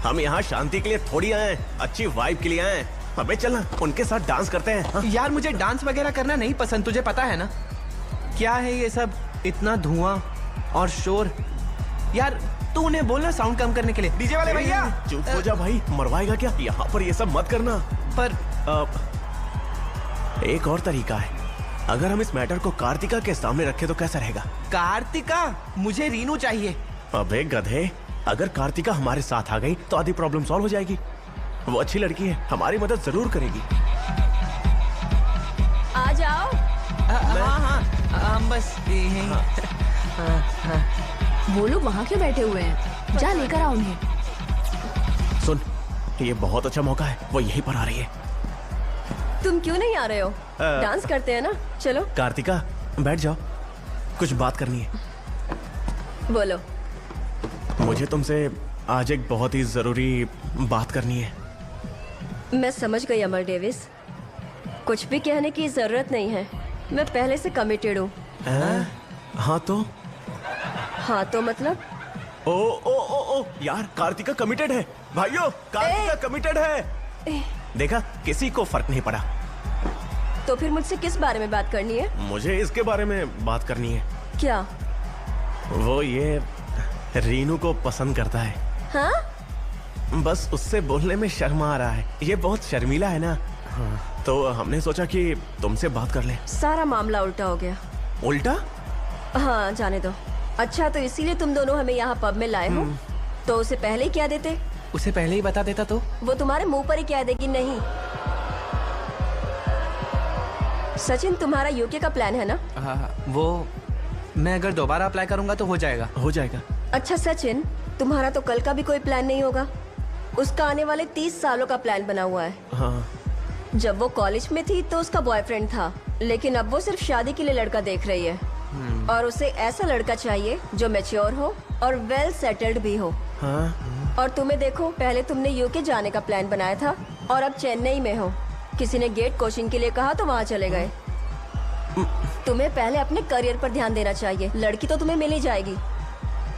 हम यहाँ शांति के लिए थोड़ी आए हैं, अच्छी वाइब के लिए आए हैं। अबे चलना, उनके साथ डांस करते हैं। हाँ? यार मुझे डांस वगैरह करना नहीं पसंद, तुझे पता है ना। क्या है ये सब, इतना धुआं और शोर। यार तू उन्हें बोलना साउंड कम करने के लिए। डीजे वाले भैया चुप हो जा भाई, मरवाएगा क्या? यहाँ पर ये सब मत करना। पर एक और तरीका है, अगर हम इस मैटर को कार्तिका के सामने रखें तो कैसा रहेगा? कार्तिका? मुझे रीनू चाहिए। अबे गधे, अगर कार्तिका हमारे साथ आ गई तो आधी प्रॉब्लम सॉल्व हो जाएगी। वो अच्छी लड़की है, हमारी मदद जरूर करेगी। आ जाओ। हाँ, हम बस यहीं। वो लोग वहाँ क्यों बैठे हुए हैं? जा लेकर आओ उन्हें। सुन, ये बहुत अच्छा मौका है, वो यहीं पर आ रही है। तुम क्यों नहीं आ रहे हो? डांस करते हैं ना, चलो। कार्तिका बैठ जाओ, कुछ बात करनी है। बोलो। मुझे तुमसे आज एक बहुत ही जरूरी बात करनी है। मैं समझ गई अमर डेविस, कुछ भी कहने की जरूरत नहीं है, मैं पहले से कमिटेड हूँ। हाँ तो? हाँ तो मतलब? ओ ओ ओ ओ यार, कार्तिका कमिटेड है भाइयों, कार्तिका कमिटेड है। देखा, किसी को फर्क नहीं पड़ा। तो फिर मुझसे किस बारे में बात करनी है? मुझे इसके बारे में बात करनी है। क्या? वो ये रीनू को पसंद करता है। हाँ? बस उससे बोलने में शर्म आ रहा है, ये बहुत शर्मीला है ना। हाँ। तो हमने सोचा कि तुमसे बात कर ले। सारा मामला उल्टा हो गया। उल्टा? हाँ, जाने दो। अच्छा, तो इसीलिए तुम दोनों हमें यहाँ पब में लाए हो? तो उसे पहले ही क्या देते? उसे पहले ही बता देता तो? वो तुम्हारे मुंह पर ही कह देगी नहीं। सचिन, तुम्हारा यूके का प्लान है ना? हाँ, वो मैं अगर दोबारा अप्लाई करूंगा तो हो जाएगा। हो जाएगा। अच्छा सचिन, तुम्हारा तो कल का भी कोई प्लान नहीं होगा? उसका आने वाले 30 सालों का प्लान बना हुआ है। हाँ। जब वो कॉलेज में थी तो उसका बॉयफ्रेंड था, लेकिन अब वो सिर्फ शादी के लिए लड़का देख रही है। और उसे ऐसा लड़का चाहिए जो मैच्योर हो और वेल सेटल्ड भी हो। हाँ। और तुम्हें देखो, पहले तुमने यूके जाने का प्लान बनाया था और अब चेन्नई में हो। किसी ने गेट कोचिंग के लिए कहा तो वहाँ चले गए। तुम्हें पहले अपने करियर पर ध्यान देना चाहिए। लड़की तो तुम्हें मिल ही जाएगी,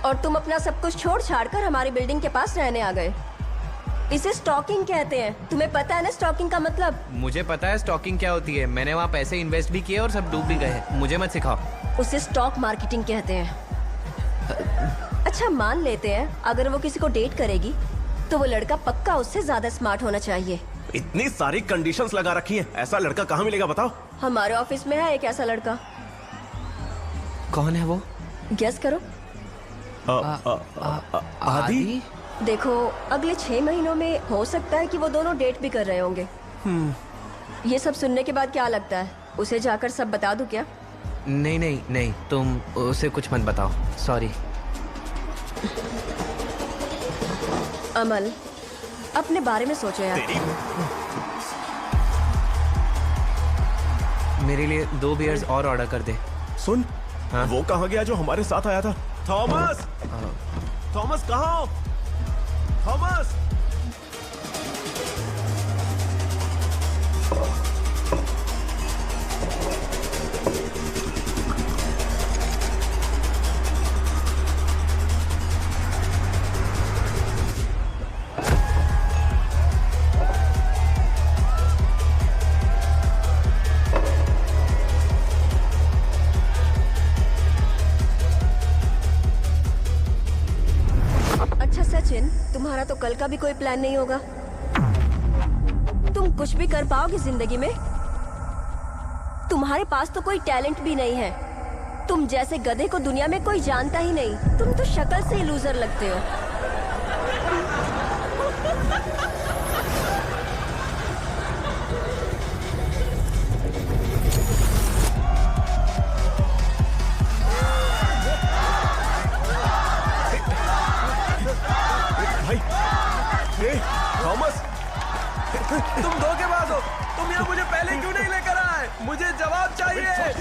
और तुम अपना सब कुछ छोड़ छाड़ कर हमारी बिल्डिंग के पास रहने आ गए। इसे स्टॉकिंग कहते हैं। तुम्हें पता है ना स्टॉकिंग का मतलब? मुझे पता है स्टॉकिंग क्या होती है, मैंने वहाँ पैसे इन्वेस्ट भी किए और सब डूब भी गए। मुझे मत सिखाओ। उसे स्टॉक मार्केटिंग कहते हैं। अच्छा, मान लेते हैं अगर वो किसी को डेट करेगी तो वो लड़का पक्का उससे ज्यादा स्मार्ट होना चाहिए। इतनी सारी कंडीशंस लगा रखी हैं, ऐसा लड़का कहाँ मिलेगा बताओ? हमारे ऑफिस में है एक ऐसा लड़का। कौन है वो? गेस करो। आदि? देखो, अगले 6 महीनों में हो सकता है कि वो दोनों डेट भी कर रहे होंगे। ये सब सुनने के बाद क्या लगता है, उसे जाकर सब बता दूं क्या? नहीं नहीं नहीं, तुम उसे कुछ मत बताओ, सॉरी। अमल, अपने बारे में सोचो यार। मेरे लिए 2 बियर्स और ऑर्डर कर दे। सुन, हाँ? वो कहाँ गया जो हमारे साथ आया था? थॉमस! थॉमस कहाँ हो? थॉमस! तुम्हारा तो कल का भी कोई प्लान नहीं होगा। तुम कुछ भी कर पाओगे जिंदगी में? तुम्हारे पास तो कोई टैलेंट भी नहीं है। तुम जैसे गधे को दुनिया में कोई जानता ही नहीं। तुम तो शक्ल से ही लूजर लगते हो। थॉमस, तुम धोखेबाज हो। तुम यहाँ मुझे पहले क्यों नहीं लेकर आए? मुझे जवाब चाहिए।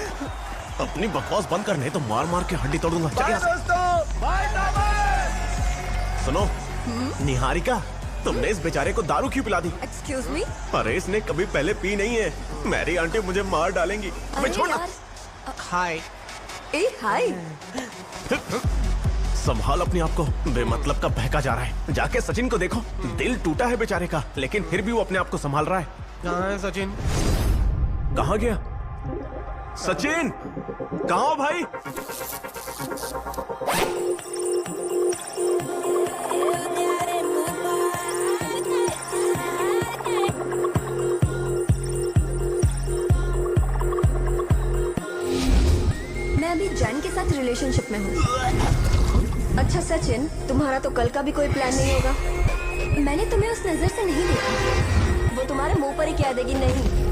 अपनी बकवास बंद कर, नहीं तो मार मार के हड्डी तोड़ दूंगा। बाय दोस्तों, बाय थॉमस। सुनो, निहारिका, तुमने इस बेचारे को दारू क्यों पिला दी? Excuse me? अरे इसने कभी पहले पी नहीं है। मैरी आंटी मुझे मार डालेंगी। मैं छोड़ना। हाय। ए हाय। संभाल अपने आप को, बेमतलब का बहका जा रहा है। जाके सचिन को देखो, दिल टूटा है बेचारे का, लेकिन फिर भी वो अपने आप को संभाल रहा है। कहाँ है सचिन? कहाँ गया सचिन? कहाँ हो भाई? रिलेशनशिप में हूँ। अच्छा सचिन, तुम्हारा तो कल का भी कोई प्लान नहीं होगा? मैंने तुम्हें उस नजर से नहीं देखा। वो तुम्हारे मुंह पर ही कह देगी नहीं।